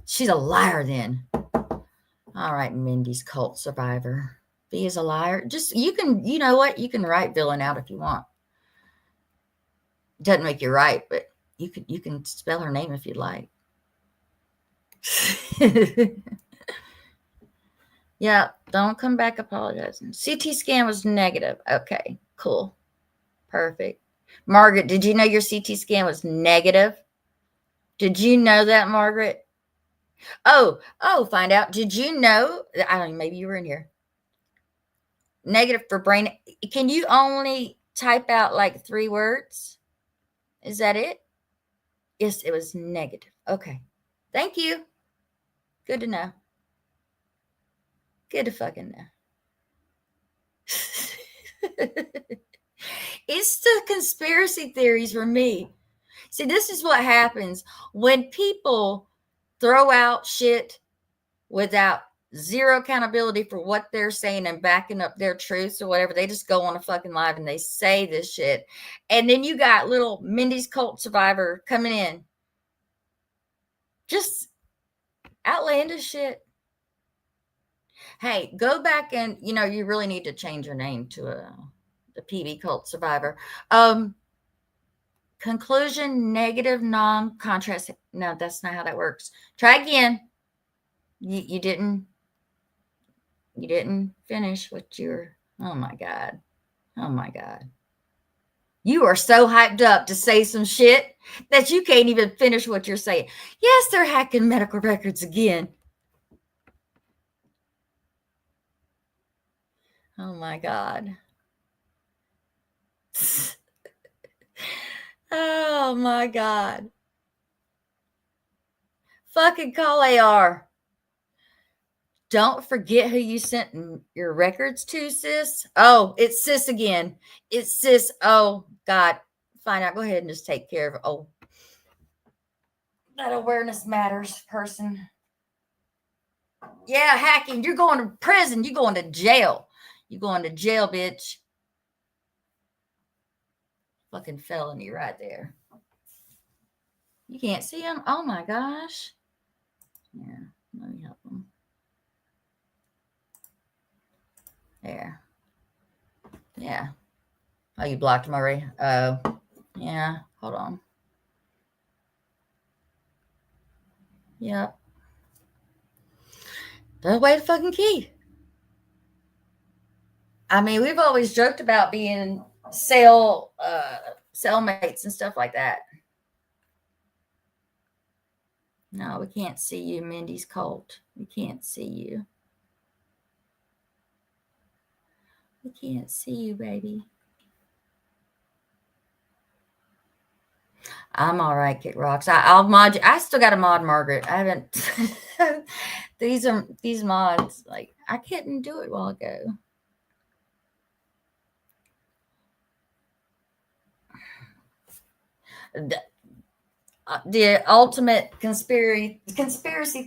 she's a liar then. All right, Mindy's cult survivor. B is a liar. Just, you know what? You can write villain out if you want. It doesn't make you right, but you can spell her name if you'd like. Yeah, don't come back apologizing. CT scan was negative. Okay, cool. Perfect. Margaret, did you know your CT scan was negative? Did you know that, Margaret? Oh, find out. Did you know? I don't know, maybe you were in here. Negative for brain. Can you only type out like 3 words? Is that it? Yes, it was negative. Okay. Thank you. Good to know. Good to fucking know. It's the conspiracy theories for me. See, this is what happens when people throw out shit without zero accountability for what they're saying and backing up their truths or whatever. They just go on a fucking live and they say this shit. And then you got little Mindy's cult survivor coming in. Just outlandish shit. Hey, go back and, you really need to change your name to the PB cult survivor. Conclusion, negative, non-contrast. No, that's not how that works. Try again. You didn't finish what you were. Oh my God. You are so hyped up to say some shit that you can't even finish what you're saying. Yes, they're hacking medical records again. Oh my God. Oh my God. Fucking call AR. Don't forget who you sent your records to, sis. Oh, it's sis again. It's sis. Oh, God. Fine. I'll go ahead and just take care of it. Oh, that awareness matters person. Yeah, hacking. You're going to prison. You're going to jail. You're going to jail, bitch. Fucking felony right there. You can't see him? Oh, my gosh. Yeah, let me help him. There. Yeah. Oh, you blocked him already? Oh, yeah. Hold on. Yep. Throw away the fucking key. I mean, we've always joked about being cellmates and stuff like that. No, we can't see you, Mindy's cult. We can't see you. We can't see you, baby. I'm all right, Kick Rocks. I'll mod you. I still got to mod Margaret. I haven't. these mods. Like, I couldn't do it a while ago. The ultimate conspiracy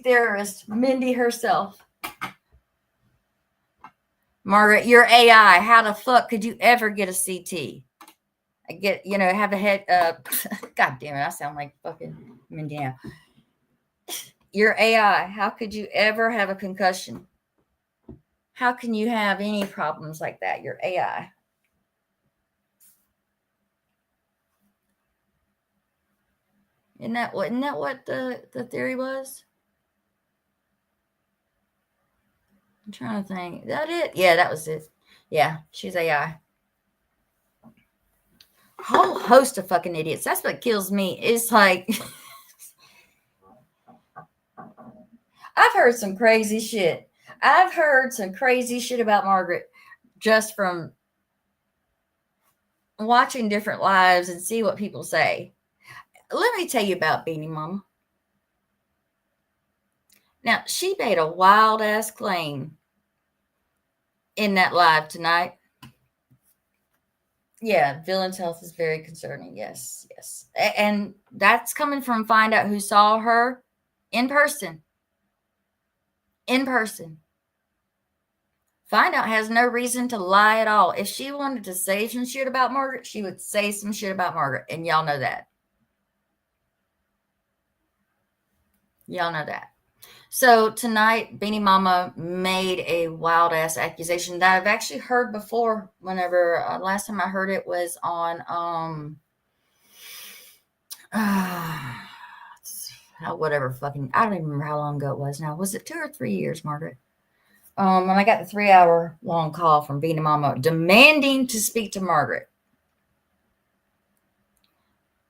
theorist, Mindy herself. Margaret, you're AI. How the fuck could you ever get a CT? Have a head. God damn it! I sound like fucking Mindy now. You're AI. How could you ever have a concussion? How can you have any problems like that? You're AI. Isn't that what the theory was? I'm trying to think. Is that it? Yeah, that was it. Yeah, she's AI. Whole host of fucking idiots. That's what kills me. It's like I've heard some crazy shit. I've heard some crazy shit about Margaret just from watching different lives and see what people say. Let me tell you about Beanie Mama. Now, she made a wild ass claim in that live tonight. Yeah, Villain's health is very concerning. Yes, yes. And that's coming from find out who saw her in person. In person. Find out has no reason to lie at all. If she wanted to say some shit about Margaret, she would say some shit about Margaret. And y'all know that. Y'all know that. So tonight, Beanie Mama made a wild ass accusation that I've actually heard before. Whenever last time I heard it was on whatever fucking, I don't even remember how long ago it was now. Was it 2 or 3 years, Margaret? And I got the 3-hour long call from Beanie Mama demanding to speak to Margaret.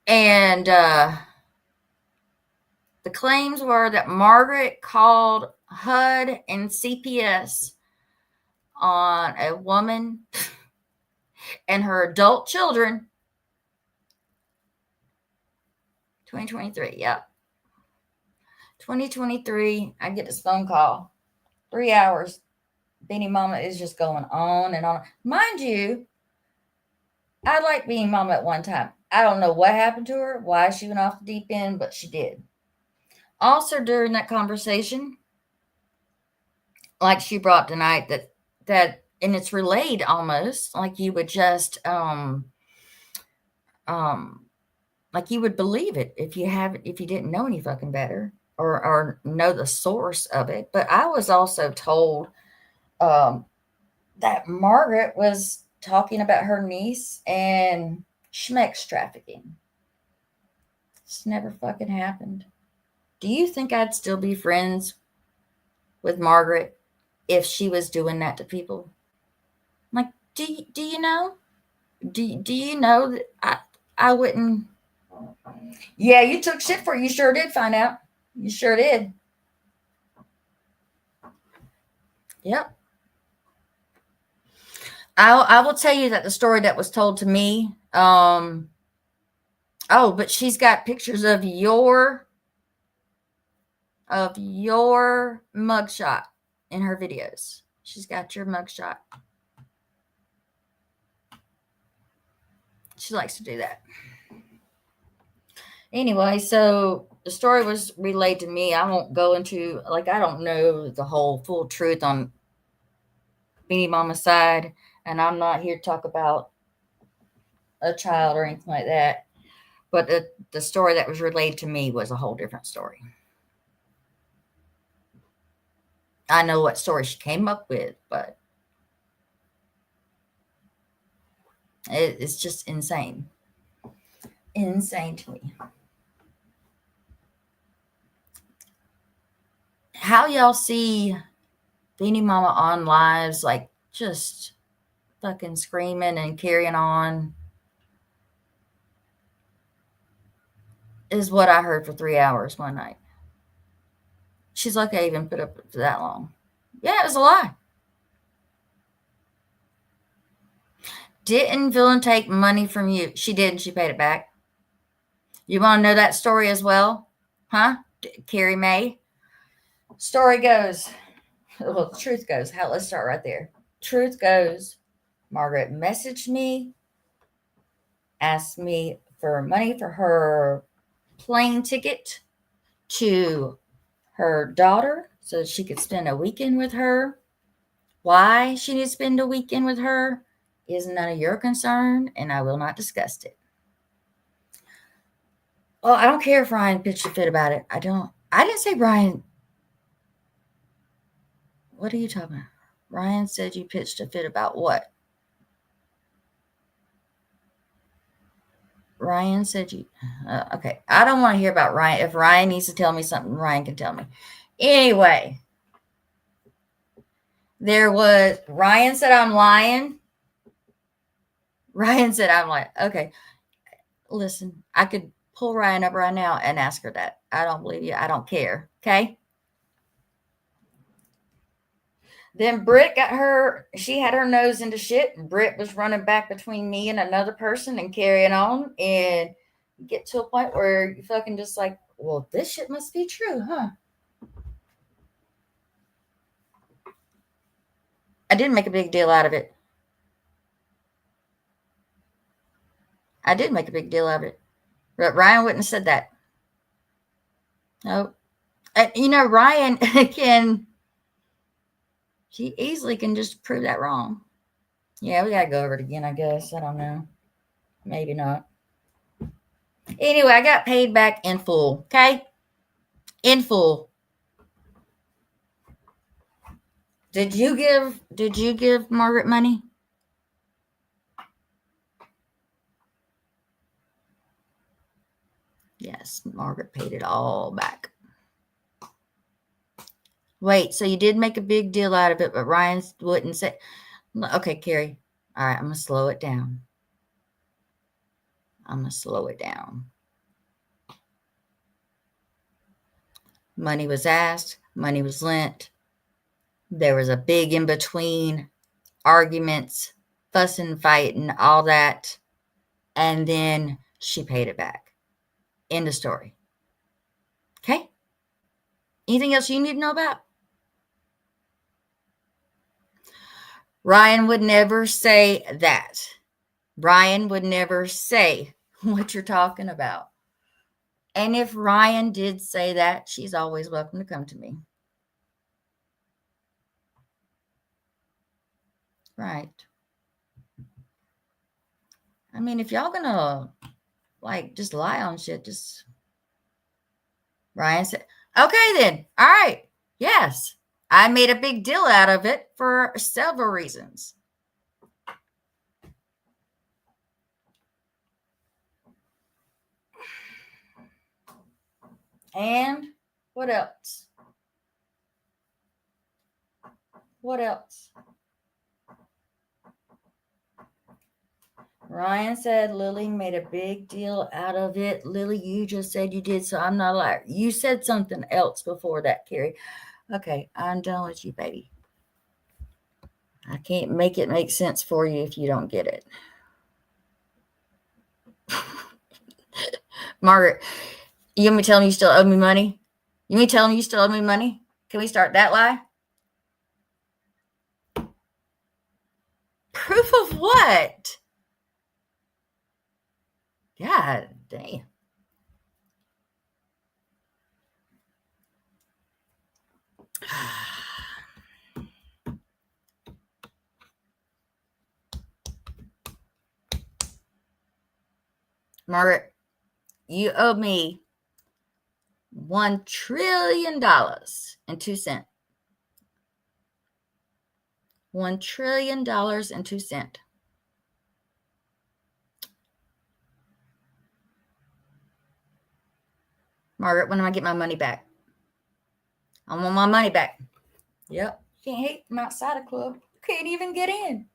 And the claims were that Margaret called HUD and CPS on a woman and her adult children. 2023, yeah. 2023, I get this phone call. 3 hours. Beanie Mama is just going on and on. Mind you, I liked Beanie Mama at one time. I don't know what happened to her, why she went off the deep end, but she did. Also, during that conversation, like she brought tonight, that and it's relayed almost like you would just like you would believe it if you didn't know any fucking better or know the source of it. But I was also told that Margaret was talking about her niece and schmex trafficking. It's never fucking happened. Do you think I'd still be friends with Margaret if she was doing that to people? Like, do you know? Do you know that I wouldn't? Yeah, you took shit for it. You sure did find out. You sure did. Yep. I will tell you that the story that was told to me. Oh, but she's got pictures of your mugshot in her videos. She's got your mugshot. She likes to do that. Anyway, so the story was relayed to me. I won't go into, like, I don't know the whole full truth on Beanie Mama's side, and I'm not here to talk about a child or anything like that. But the story that was relayed to me was a whole different story. I know what story she came up with, but it's just insane. Insane to me. How y'all see Beanie Mama on lives, like just fucking screaming and carrying on, is what I heard for 3 hours one night. She's lucky I even put up for that long. Yeah, it was a lie. Didn't Villain take money from you? She did, and she paid it back. You want to know that story as well? Huh? Carrie Mae? Story goes, well, the truth goes. Let's start right there. Truth goes, Margaret messaged me, asked me for money for her plane ticket to her daughter so she could spend a weekend with her. Why she needs to spend a weekend with her is none of your concern, and I will not discuss it. Well, I don't care if Ryan pitched a fit about it. I didn't say Ryan. What are you talking about? Ryan said you pitched a fit about what? Ryan said you. Okay. I don't want to hear about Ryan. If Ryan needs to tell me something, Ryan can tell me. Anyway, Ryan said I'm lying. Ryan said I'm lying. Okay. Listen, I could pull Ryan up right now and ask her that. I don't believe you. I don't care. Okay. Then Britt she had her nose into shit, and Britt was running back between me and another person and carrying on, and get to a point where you fucking just like, well, this shit must be true, huh? I didn't make a big deal out of it. I did make a big deal out of it. But Ryan wouldn't have said that. No. And, Ryan she easily can just prove that wrong. Yeah, we got to go over it again, I guess. I don't know. Maybe not. Anyway, I got paid back in full. Okay? In full. Did you give Margaret money? Yes, Margaret paid it all back. Wait, so you did make a big deal out of it, but Ryan wouldn't say. Okay, Carrie. All right, I'm going to slow it down. Money was asked. Money was lent. There was a big in-between, arguments, fussing, fighting, all that. And then she paid it back. End of story. Okay? Anything else you need to know about? Ryan would never say that. Ryan would never say what you're talking about. And if Ryan did say that, she's always welcome to come to me. Right. I mean, if y'all gonna just lie on shit, just Ryan said, okay then. All right. Yes. I made a big deal out of it for several reasons. And what else? What else? Ryan said Lily made a big deal out of it. Lily, you just said you did, so I'm not a liar. You said something else before that, Carrie. Okay, I'm done with you, baby. I can't make it make sense for you if you don't get it. Margaret, you want me to tell me you still owe me money? You mean tell me you still owe me money? Can we start that lie? Proof of what? God damn. Margaret, you owe me $1 trillion and 2 cents. $1 trillion and 2 cents. Margaret, when am I get my money back? I want my money back. Yep. You can't hate from outside a club. You can't even get in.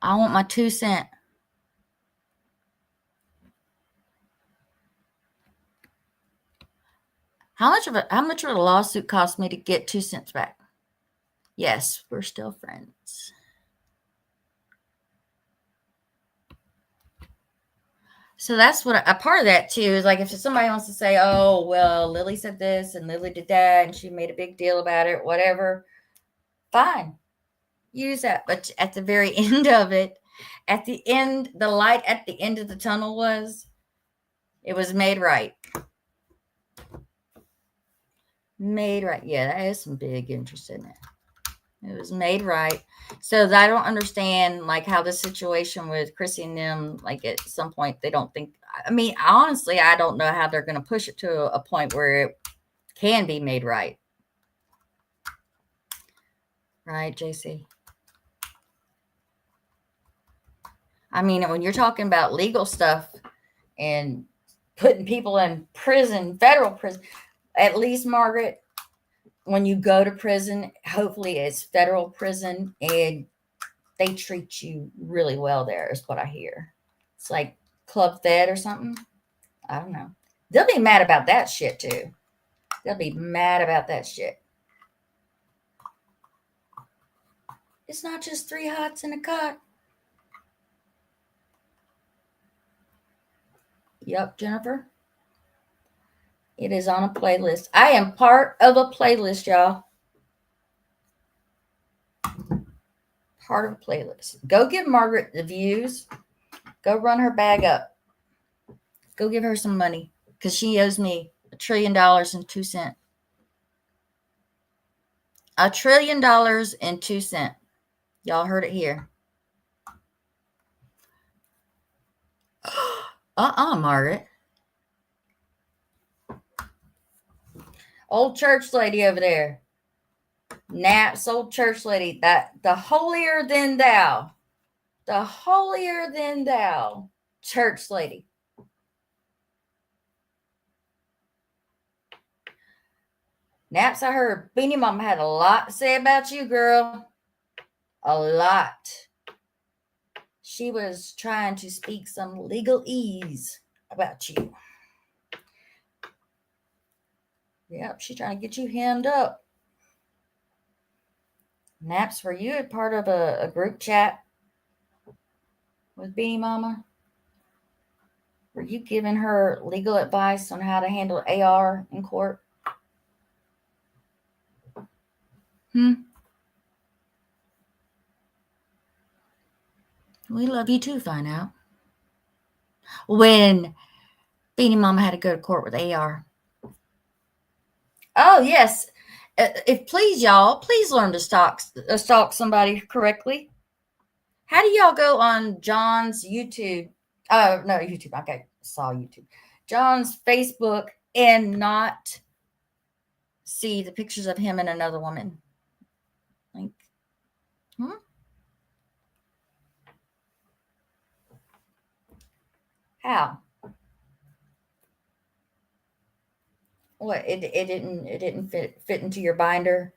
I want my 2 cents. How much of a lawsuit cost me to get 2 cents back? Yes, we're still friends. So that's what a part of that too is like if somebody wants to say, "Oh, well, Lily said this and Lily did that, and she made a big deal about it," whatever. Fine, use that. But at the very end of it, at the end, the light at the end of the tunnel was it was made right. Made right. Yeah, that is some big interest in it. It was made right. So I don't understand like how the situation with Chrissy and them, like at some point they don't think. I mean, honestly, I don't know how they're going to push it to a point where it can be made right. Right, JC? I mean, when you're talking about legal stuff and putting people in prison, federal prison, at least, Margaret, when you go to prison, hopefully it's federal prison and they treat you really well there, is what I hear. It's like Club Fed or something. I don't know. They'll be mad about that shit too. They'll be mad about that shit. It's not just 3 hots in a cot. Yep, Jennifer. It is on a playlist. I am part of a playlist, y'all. Part of a playlist. Go give Margaret the views. Go run her bag up. Go give her some money because she owes me $1 trillion and 2 cents. $1 trillion and 2 cents. Y'all heard it here. Margaret. Old church lady over there. Naps, old church lady. That the holier than thou. The holier than thou church lady. Naps, I heard Beanie Mama had a lot to say about you, girl. A lot. She was trying to speak some legalese about you. Yep, she's trying to get you hemmed up. Naps, were you a part of a group chat with Beanie Mama? Were you giving her legal advice on how to handle AR in court? We love you too, find out. When Beanie Mama had to go to court with AR. Oh, yes. If please, y'all, please learn to stalk somebody correctly. How do y'all go on John's YouTube? Oh, no, YouTube. Okay, saw YouTube. John's Facebook and not see the pictures of him and another woman. Like, How? What? It didn't fit into your binder?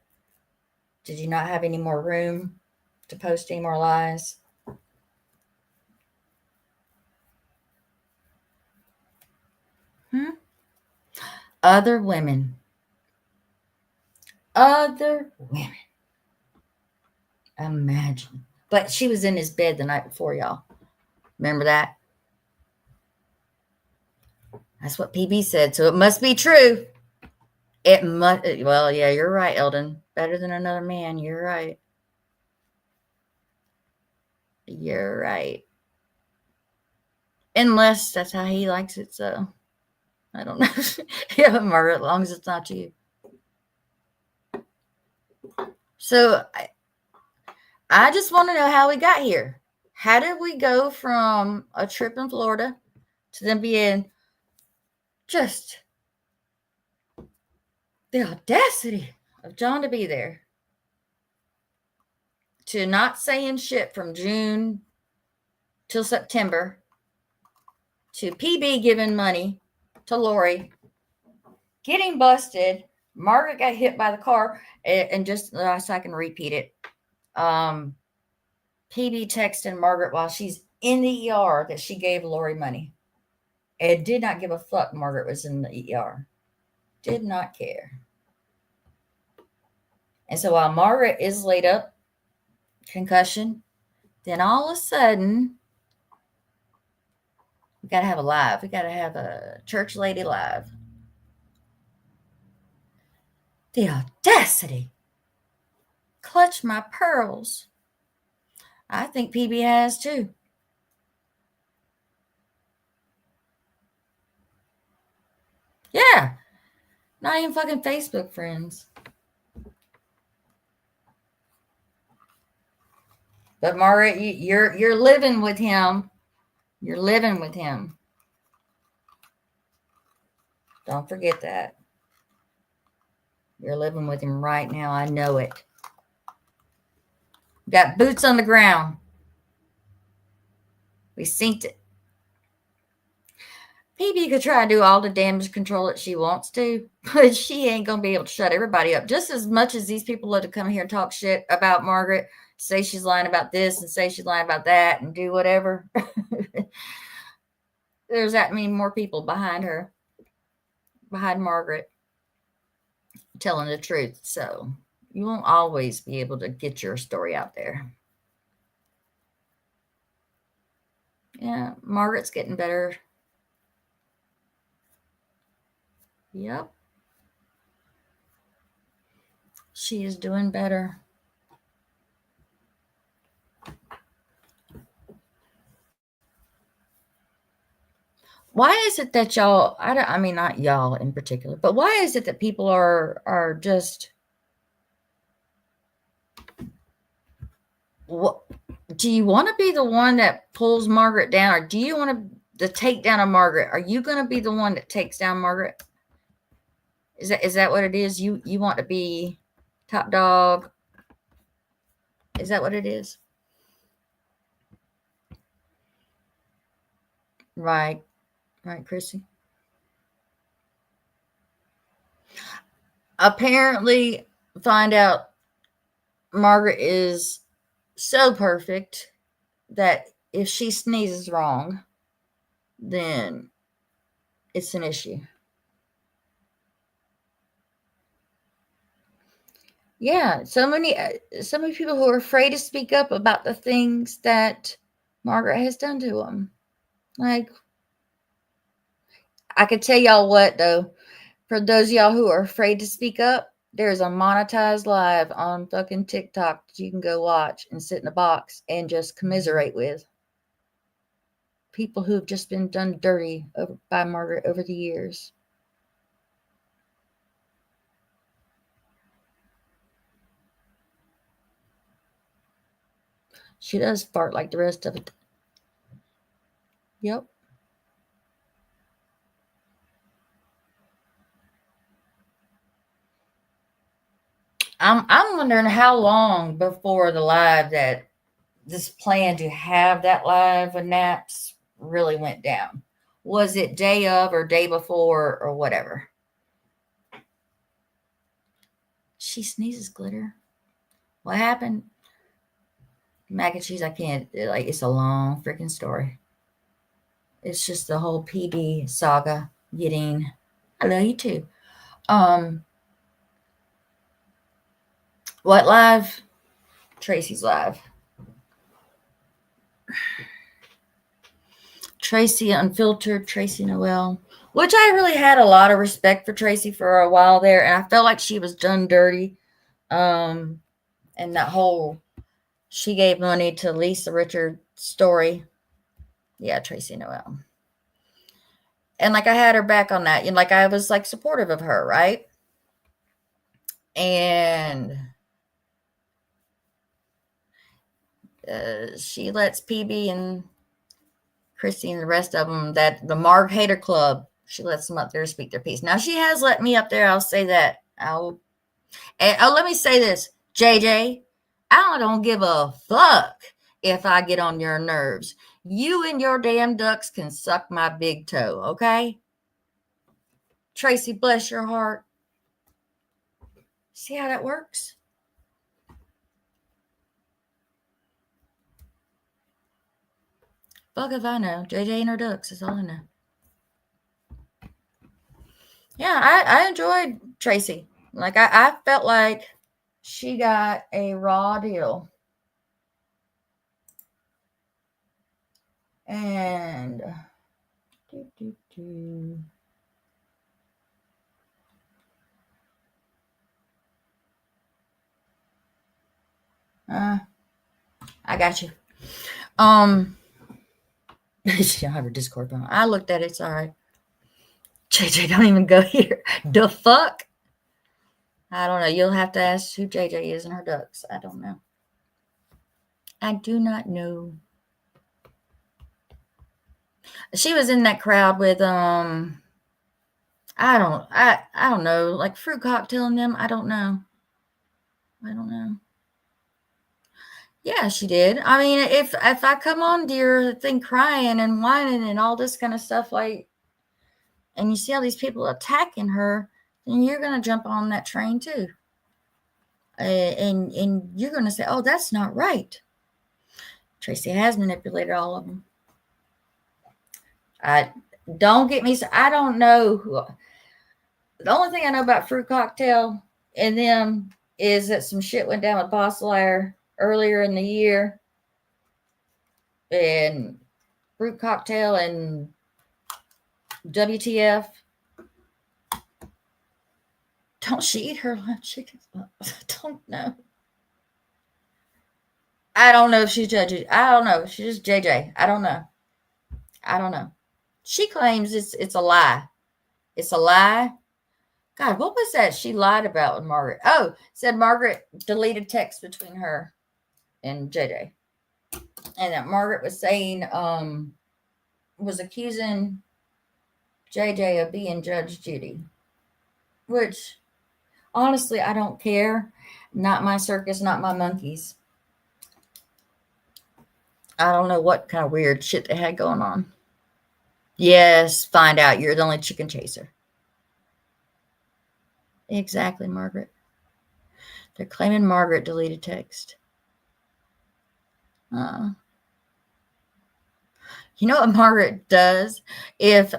Did you not have any more room to post any more lies? Other women. Other women. Imagine. But she was in his bed the night before, y'all. Remember that? That's what PB said. So it must be true. It must. Well, yeah, you're right, Eldon. Better than another man. You're right. You're right. Unless that's how he likes it. So I don't know. Yeah, Margaret, as long as it's not you. So I just want to know how we got here. How did we go from a trip in Florida to them being just the audacity of John to be there to not saying shit from June till September to PB giving money to Lori, getting busted. Margaret got hit by the car, and just so I can repeat it. PB texting Margaret while she's in the ER that she gave Lori money. And did not give a fuck Margaret was in the ER. Did not care. And so while Margaret is laid up, concussion, then all of a sudden, we got to have a live. We got to have a church lady live. The audacity. Clutch my pearls. I think PB has too. Yeah. Not even fucking Facebook friends. But Margaret, you're living with him. You're living with him. Don't forget that. You're living with him right now. I know it. Got boots on the ground. We synced it. PB could try to do all the damage control that she wants to, but she ain't going to be able to shut everybody up. Just as much as these people love to come here and talk shit about Margaret, say she's lying about this and say she's lying about that and do whatever. There's that many more people behind her, behind Margaret, telling the truth. So you won't always be able to get your story out there. Yeah, Margaret's getting better. Yep. She is doing better. Why is it that y'all, I mean, not y'all in particular, but why is it that people are just, what, do you want to be the one that pulls Margaret down, or do you want the takedown of Margaret? Are you going to be the one that takes down Margaret? Is that what it is? You want to be top dog? Is that what it is? Right, Chrissy. Apparently, find out Margaret is so perfect that if she sneezes wrong, then it's an issue. Yeah, so many people who are afraid to speak up about the things that Margaret has done to them. Like, I could tell y'all what though, for those of y'all who are afraid to speak up, there's a monetized live on fucking TikTok that you can go watch and sit in a box and just commiserate with people who have just been done dirty by Margaret over the years. She does fart like the rest of it. Yep. I'm wondering how long before the live that this plan to have that live with naps really went down. Was it day of or day before or whatever? She sneezes, Glitter. What happened? Mac and cheese, I can't, like, it's a long freaking story. It's just the whole PB saga getting, I love you too. What live? Tracy's live. Tracy Unfiltered, Tracy Noel, which I really had a lot of respect for Tracy for a while there, and I felt like she was done dirty. And that whole, she gave money to Lisa Richard story. Yeah, Tracy Noel. And like I had her back on that. Like I was like supportive of her, right? And she lets PB and Christy and the rest of them, that the Marg Hater Club, she lets them up there speak their piece. Now she has let me up there. I'll say that. Let me say this, JJ. I don't give a fuck if I get on your nerves. You and your damn ducks can suck my big toe, okay? Tracy, bless your heart. See how that works? Fuck if I know. JJ and her ducks is all I know. Yeah, I enjoyed Tracy. Like I felt like she got a raw deal. And do, do, do. I got you. She don't have her Discord phone. I looked at it. It's all right. JJ don't even go here. The fuck? I don't know. You'll have to ask who JJ is and her ducks. I don't know. I do not know. She was in that crowd with I don't know, like Fruit Cocktail and them. I don't know. I don't know. Yeah, she did. I mean, if I come on to your thing crying and whining and all this kind of stuff, like, and you see all these people attacking her, then you're gonna jump on that train too, and you're gonna say, "Oh, that's not right." Tracy has manipulated all of them. I don't get me. I don't know who. The only thing I know about Fruit Cocktail and them is that some shit went down with Boss Liar earlier in the year, and Fruit Cocktail and WTF. Don't she eat her lunch chickens? I don't know. I don't know if she's judging. I don't know. She's just JJ. I don't know. I don't know. She claims it's a lie. It's a lie. God, what was that she lied about with Margaret? Oh, said Margaret deleted text between her and JJ. And that Margaret was saying, was accusing JJ of being Judge Judy, which honestly, I don't care. Not my circus, not my monkeys. I don't know what kind of weird shit they had going on. Yes, find out you're the only chicken chaser. Exactly, Margaret. They're claiming Margaret deleted text. Uh, you know what Margaret does if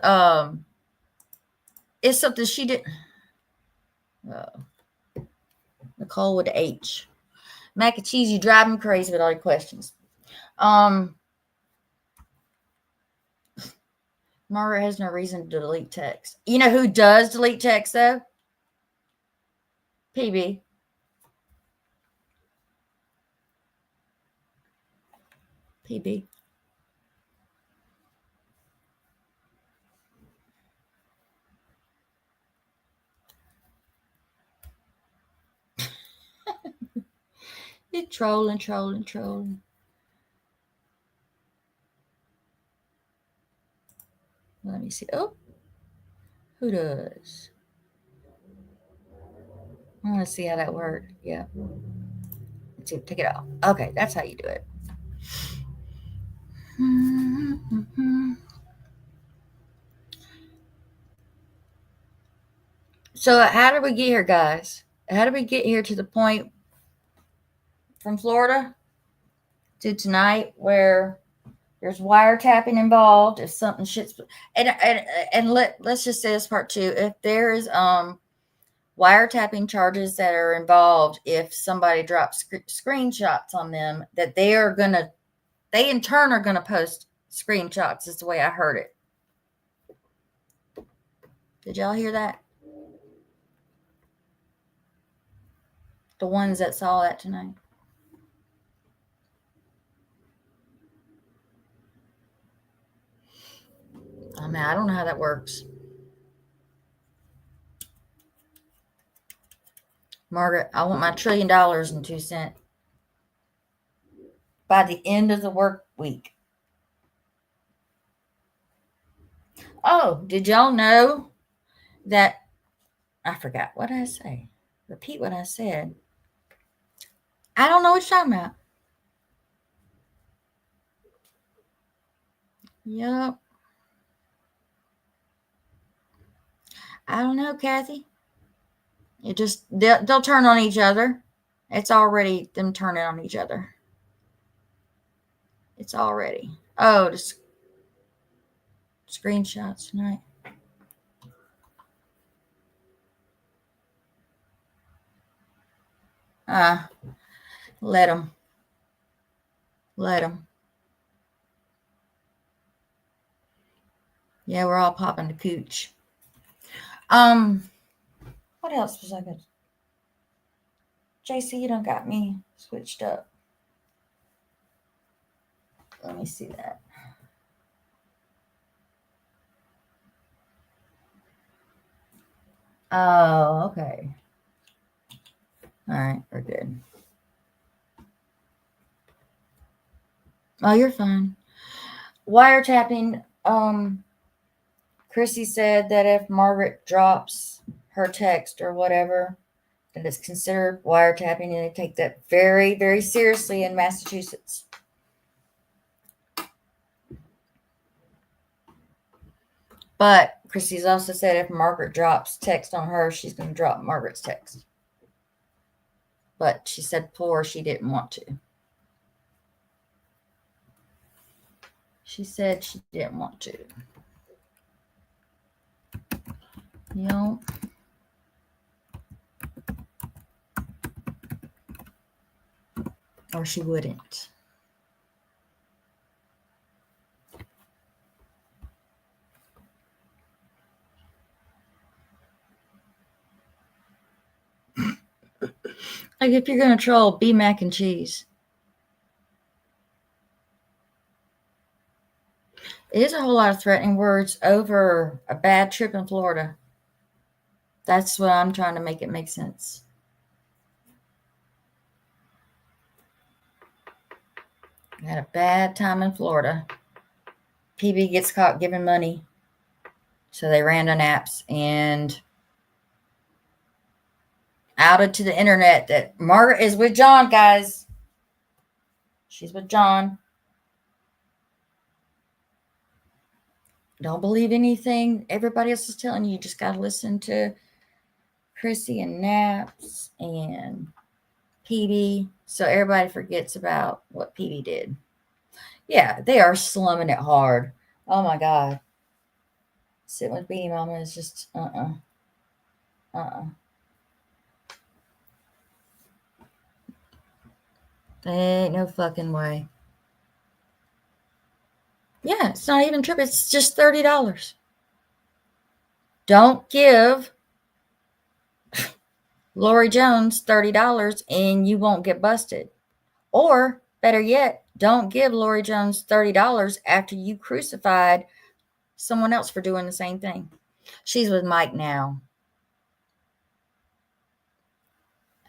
it's something she did. Uh, Nicole with H. Mac and cheese, you drive me crazy with all your questions. Um, Margaret has no reason to delete text. You know who does delete text though? PB. PB. You're trolling, trolling, trolling. Let me see. Oh, who does? I want to see how that worked. Yeah. Let's see. Take it off. Okay, that's how you do it. So, how did we get here, guys? How did we get here to the point from Florida to tonight where there's wiretapping involved? If something shits, and let's just say this part too. If there's wiretapping charges that are involved, if somebody drops screenshots on them, that they in turn are gonna post screenshots. Is the way I heard it. Did y'all hear that? The ones that saw that tonight. I mean, I don't know how that works. Margaret, I want my $1 trillion and 2 cents by the end of the work week. Oh, did y'all know that? I forgot what I say. Repeat what I said. I don't know what you're talking about. Yup. I don't know, Kathy. It just they'll turn on each other. It's already them turning on each other. It's already. Oh, the screenshots tonight. Let them. Let them. Yeah, we're all popping the cooch. What else was I good? JC, you done got me switched up. Let me see that. Oh, okay. All right, we're good. Oh, you're fine. Wiretapping. Chrissy said that if Margaret drops her text or whatever, then it's considered wiretapping, and they take that very, very seriously in Massachusetts. But Chrissy's also said if Margaret drops text on her, she's going to drop Margaret's text. But she said before she didn't want to. She said she didn't want to. Yep. Or she wouldn't. Like if you're going to troll, be mac and cheese. It is a whole lot of threatening words over a bad trip in Florida. That's what I'm trying to make it make sense. I had a bad time in Florida. PB gets caught giving money. So they ran on apps and outed to the internet that Margaret is with John, guys. She's with John. Don't believe anything everybody else is telling you. You just got to listen to Chrissy and Naps and PB. So everybody forgets about what PB did. Yeah, they are slumming it hard. Oh my God. Sitting with Beanie Mama is just There ain't no fucking way. Yeah, it's not even trip. It's just $30. Don't give Lori Jones $30 and you won't get busted. Or better yet, don't give Lori Jones $30 after you crucified someone else for doing the same thing. She's with Mike now.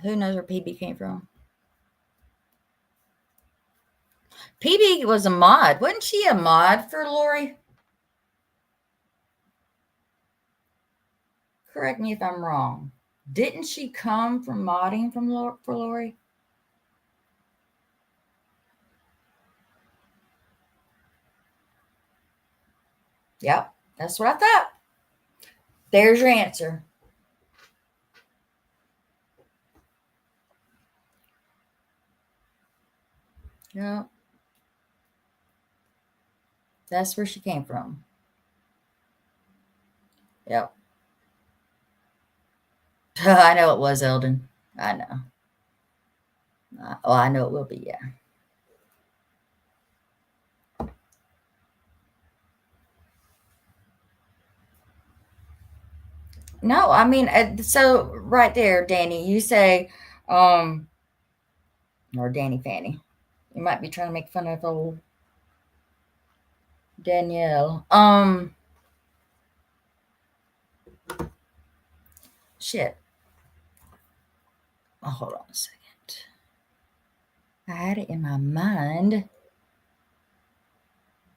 Who knows where PB came from? PB was a mod. Wasn't she a mod for Lori? Correct me if I'm wrong. Didn't she come from modding for Lori? Yep, that's what I thought. There's your answer. Yep. That's where she came from. Yep. I know it was Eldon. I know. Oh, I know it will be, yeah. No, I mean, so right there, Danny, you say, or Danny Fanny. You might be trying to make fun of old Danielle. Shit. Oh, hold on a second. I had it in my mind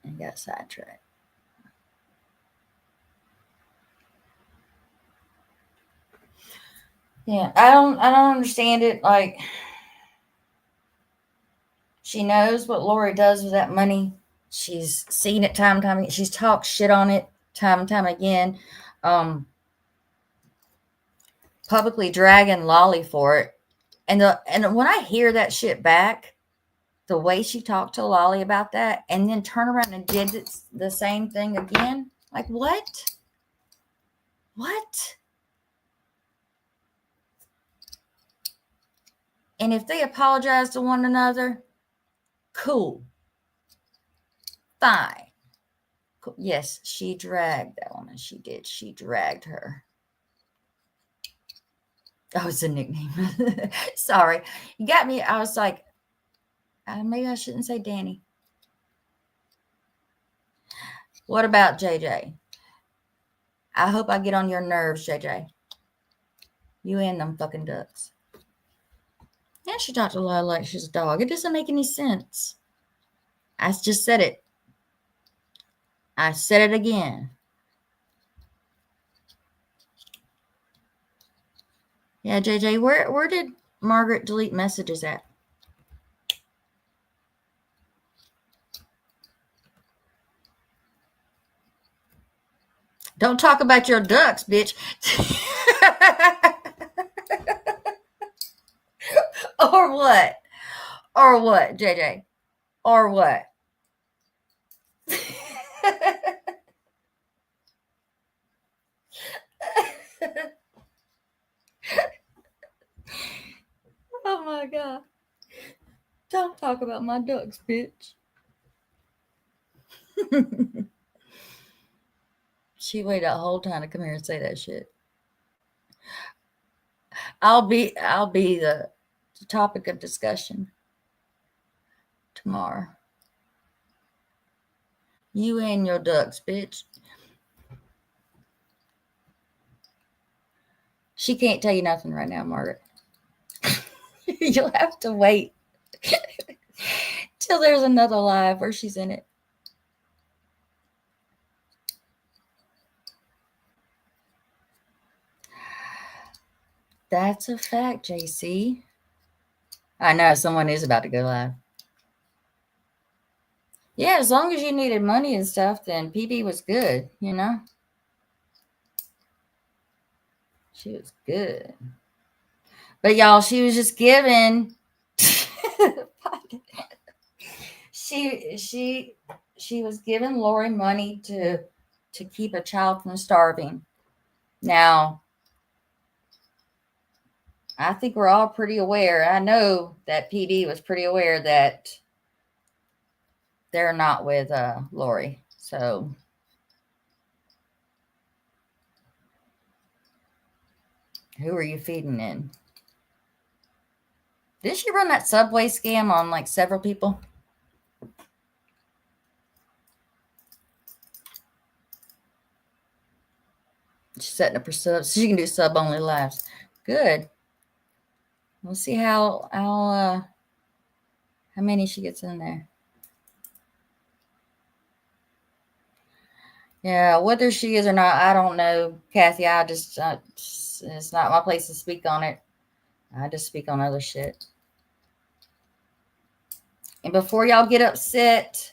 and got sidetracked. Yeah, I don't understand it. Like, she knows what Lori does with that money. She's seen it time and time again. She's talked shit on it time and time again. Publicly dragging Lolly for it. And when I hear that shit back, the way she talked to Lolly about that, and then turn around and did the same thing again, like what? What? And if they apologize to one another, cool. Fine. Cool. Yes, she dragged that woman. She did. She dragged her. Oh, it's a nickname. Sorry. You got me. I was like, maybe I shouldn't say Danny. What about JJ? I hope I get on your nerves, JJ. You and them fucking ducks. Yeah, she talked a lot like she's a dog. It doesn't make any sense. I just said it. I said it again. Yeah, JJ, where did Margaret delete messages at? Don't talk about your ducks, bitch. Or what? Or what, JJ? Or what? Oh my God. Don't talk about my ducks, bitch. She waited a whole time to come here and say that shit. I'll be the topic of discussion tomorrow. You and your ducks, bitch. She can't tell you nothing right now, Margaret. You'll have to wait till there's another live where she's in it. That's a fact, JC. I know someone is about to go live. Yeah, as long as you needed money and stuff, then PB was good, you know? She was good. But y'all, she was just giving. she was giving Lori money to keep a child from starving. Now, I think we're all pretty aware. I know that PD was pretty aware that they're not with Lori. So who are you feeding in? Did she run that Subway scam on like several people? She's setting up her subs. She can do sub only lives. Good. We'll see how many she gets in there. Yeah, whether she is or not, I don't know, Kathy. I just it's not my place to speak on it. I just speak on other shit. And before y'all get upset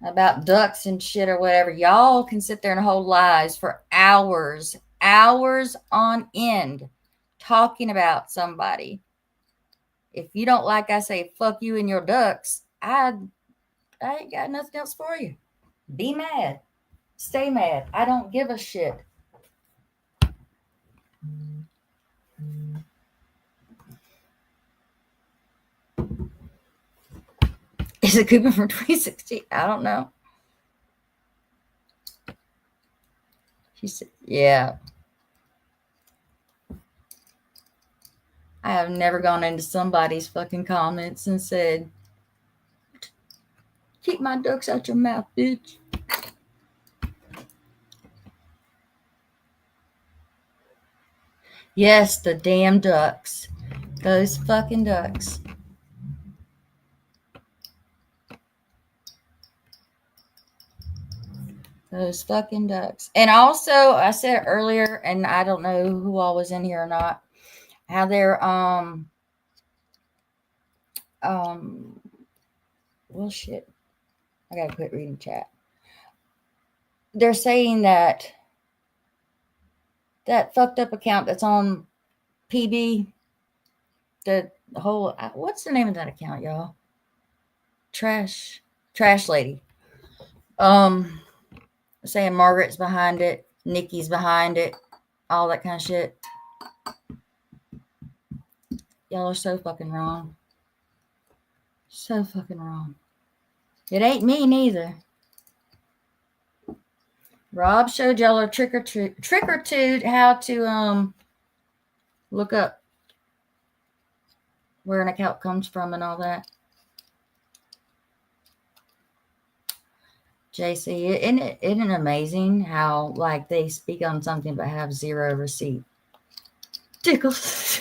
about ducks and shit or whatever, y'all can sit there and hold lies for hours on end talking about somebody. If you don't like I say fuck you and your ducks, I ain't got nothing else for you. Be mad. Stay mad. I don't give a shit. Is it Cooper from 2016? I don't know. She said, yeah. I have never gone into somebody's fucking comments and said, keep my ducks out your mouth, bitch. Yes, the damn ducks. Those fucking ducks. Those fucking ducks. And also, I said earlier, and I don't know who all was in here or not, how they're well shit. I gotta quit reading chat. They're saying that fucked up account that's on PB, the whole what's the name of that account, y'all? Trash lady. Saying Margaret's behind it, Nikki's behind it, all that kind of shit. Y'all are so fucking wrong. So fucking wrong. It ain't me neither. Rob showed y'all a trick or treat how to look up where an account comes from and all that. JC, isn't it amazing how like they speak on something but have zero receipt? Tickles.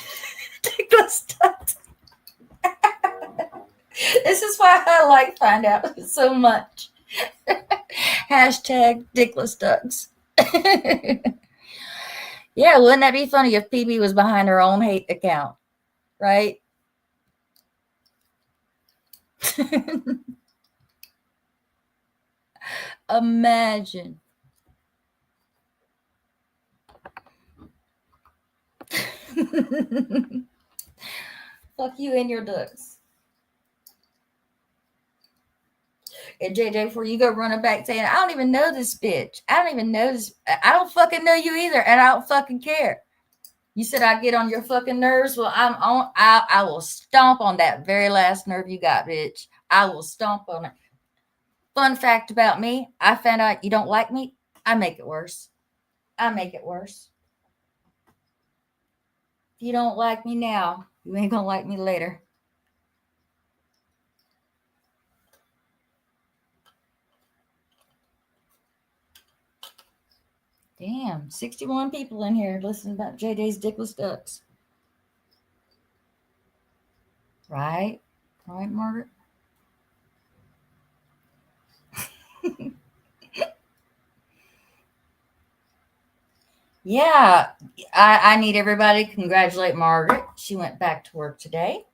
Tickles. This is why I like Find Out so much. Hashtag Dickless Ducks. Yeah, wouldn't that be funny if PB was behind her own hate account, right? Imagine. Fuck you and your ducks. And JJ, before you go running back saying, I don't even know this bitch. I don't even know this. I don't fucking know you either, and I don't fucking care. You said I get on your fucking nerves. Well, I will stomp on that very last nerve you got, bitch. I will stomp on it. Fun fact about me, I found out you don't like me, I make it worse. I make it worse. If you don't like me now, you ain't gonna like me later. Damn, 61 people in here listening about JJ's Dickless Ducks. Right? Right, Margaret? Yeah, I need everybody to congratulate Margaret. She went back to work today.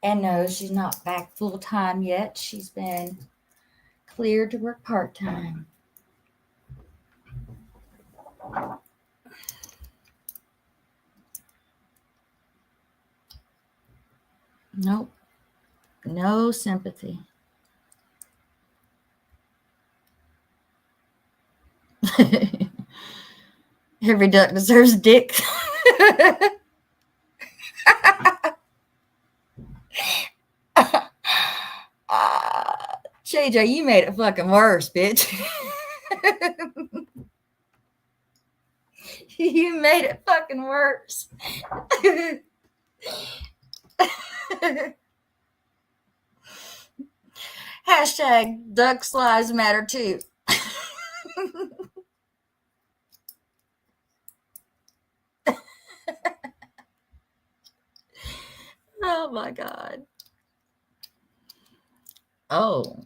And no, she's not back full time yet. She's been cleared to work part time. Nope. No sympathy. Every duck deserves a dick. JJ, you made it fucking worse, bitch. You made it fucking worse. Hashtag ducks lives matter too. Oh my God. Oh.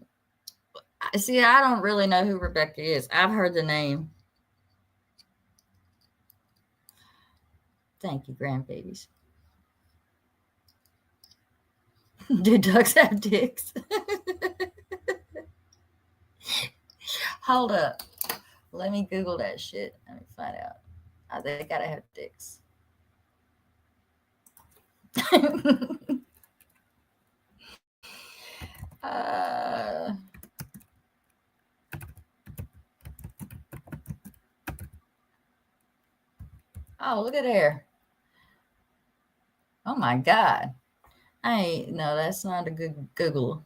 See, I don't really know who Rebecca is. I've heard the name. Thank you, grandbabies. Do ducks have dicks? Hold up. Let me Google that shit. Let me find out. They gotta have dicks. Oh, look at there. Oh my God. No, that's not a good Google.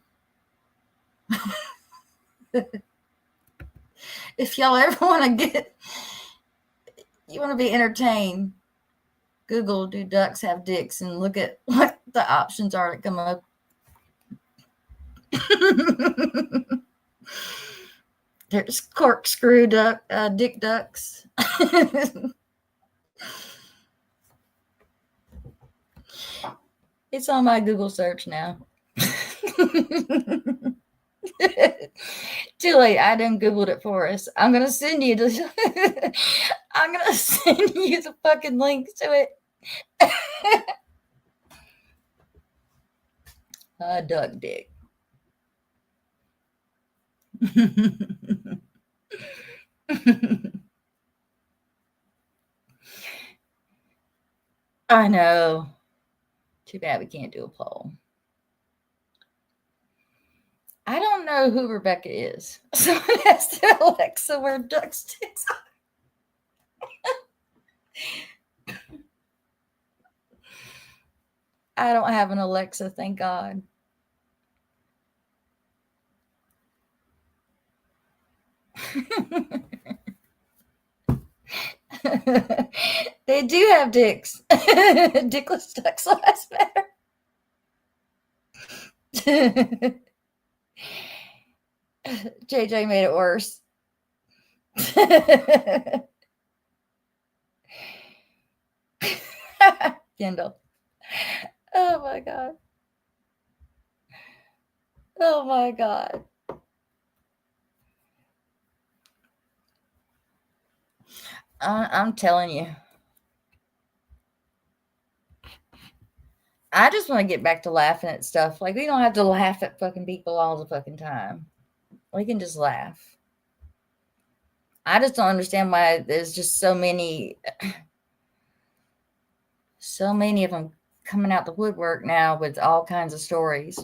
If y'all ever want to you want to be entertained, Google do ducks have dicks and look at what the options are that come up. There's corkscrew duck, dick ducks. It's on my Google search now. Too late. I done Googled it for us. I'm gonna send you the I'm gonna send you the fucking links to it. Duck dick. I know. Too bad we can't do a poll. I don't know who Rebecca is. Someone has to Alexa where duck sticks are. I don't have an Alexa, thank God. They do have dicks. Dickless ducks last better. JJ made it worse. Kendall. Oh my God. Oh my God. I'm telling you. I just want to get back to laughing at stuff. Like, we don't have to laugh at fucking people all the fucking time. We can just laugh. I just don't understand why there's just so many of them coming out the woodwork now with all kinds of stories.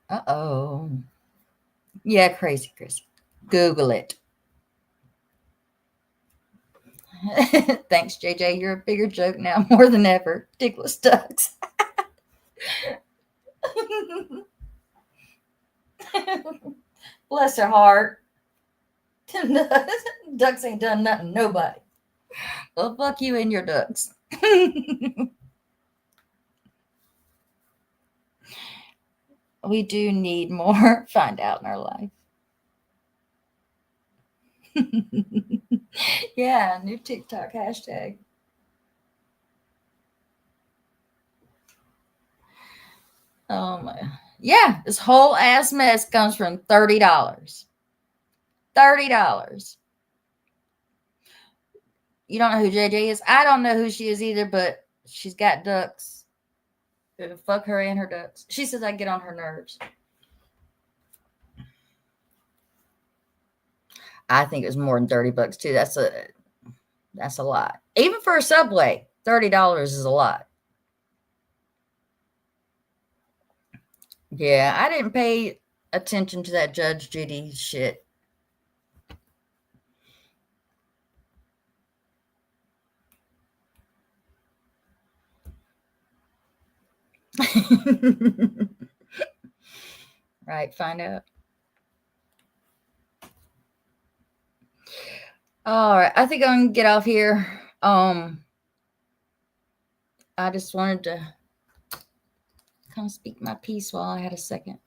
Uh-oh. Yeah, crazy, Chris. Google it. Thanks, JJ. You're a bigger joke now more than ever. Dickless ducks. Bless her heart. Ducks ain't done nothing, nobody. Well, fuck you and your ducks. We do need more find out in our life. Yeah, new TikTok hashtag. Oh my. Yeah, this whole ass mess comes from $30. $30. You don't know who JJ is? I don't know who she is either, but she's got ducks. Fuck her and her ducks. She says I get on her nerves. I think it was more than $30 too. That's a lot. Even for a Subway, $30 is a lot. Yeah, I didn't pay attention to that Judge Judy shit. Right, find out. All right, I think I'm gonna get off here. I just wanted to kind of speak my piece while I had a second.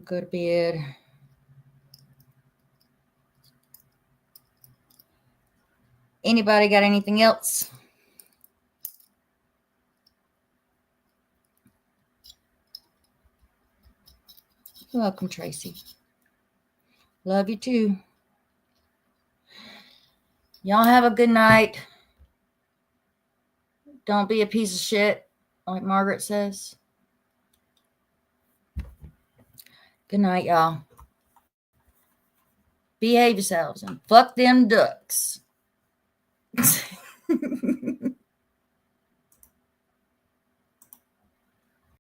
Go to bed. Anybody got anything else? You're welcome, Tracy. Love you too. Y'all have a good night. Don't be a piece of shit, like Margaret says. Good night, y'all. Behave yourselves and fuck them ducks.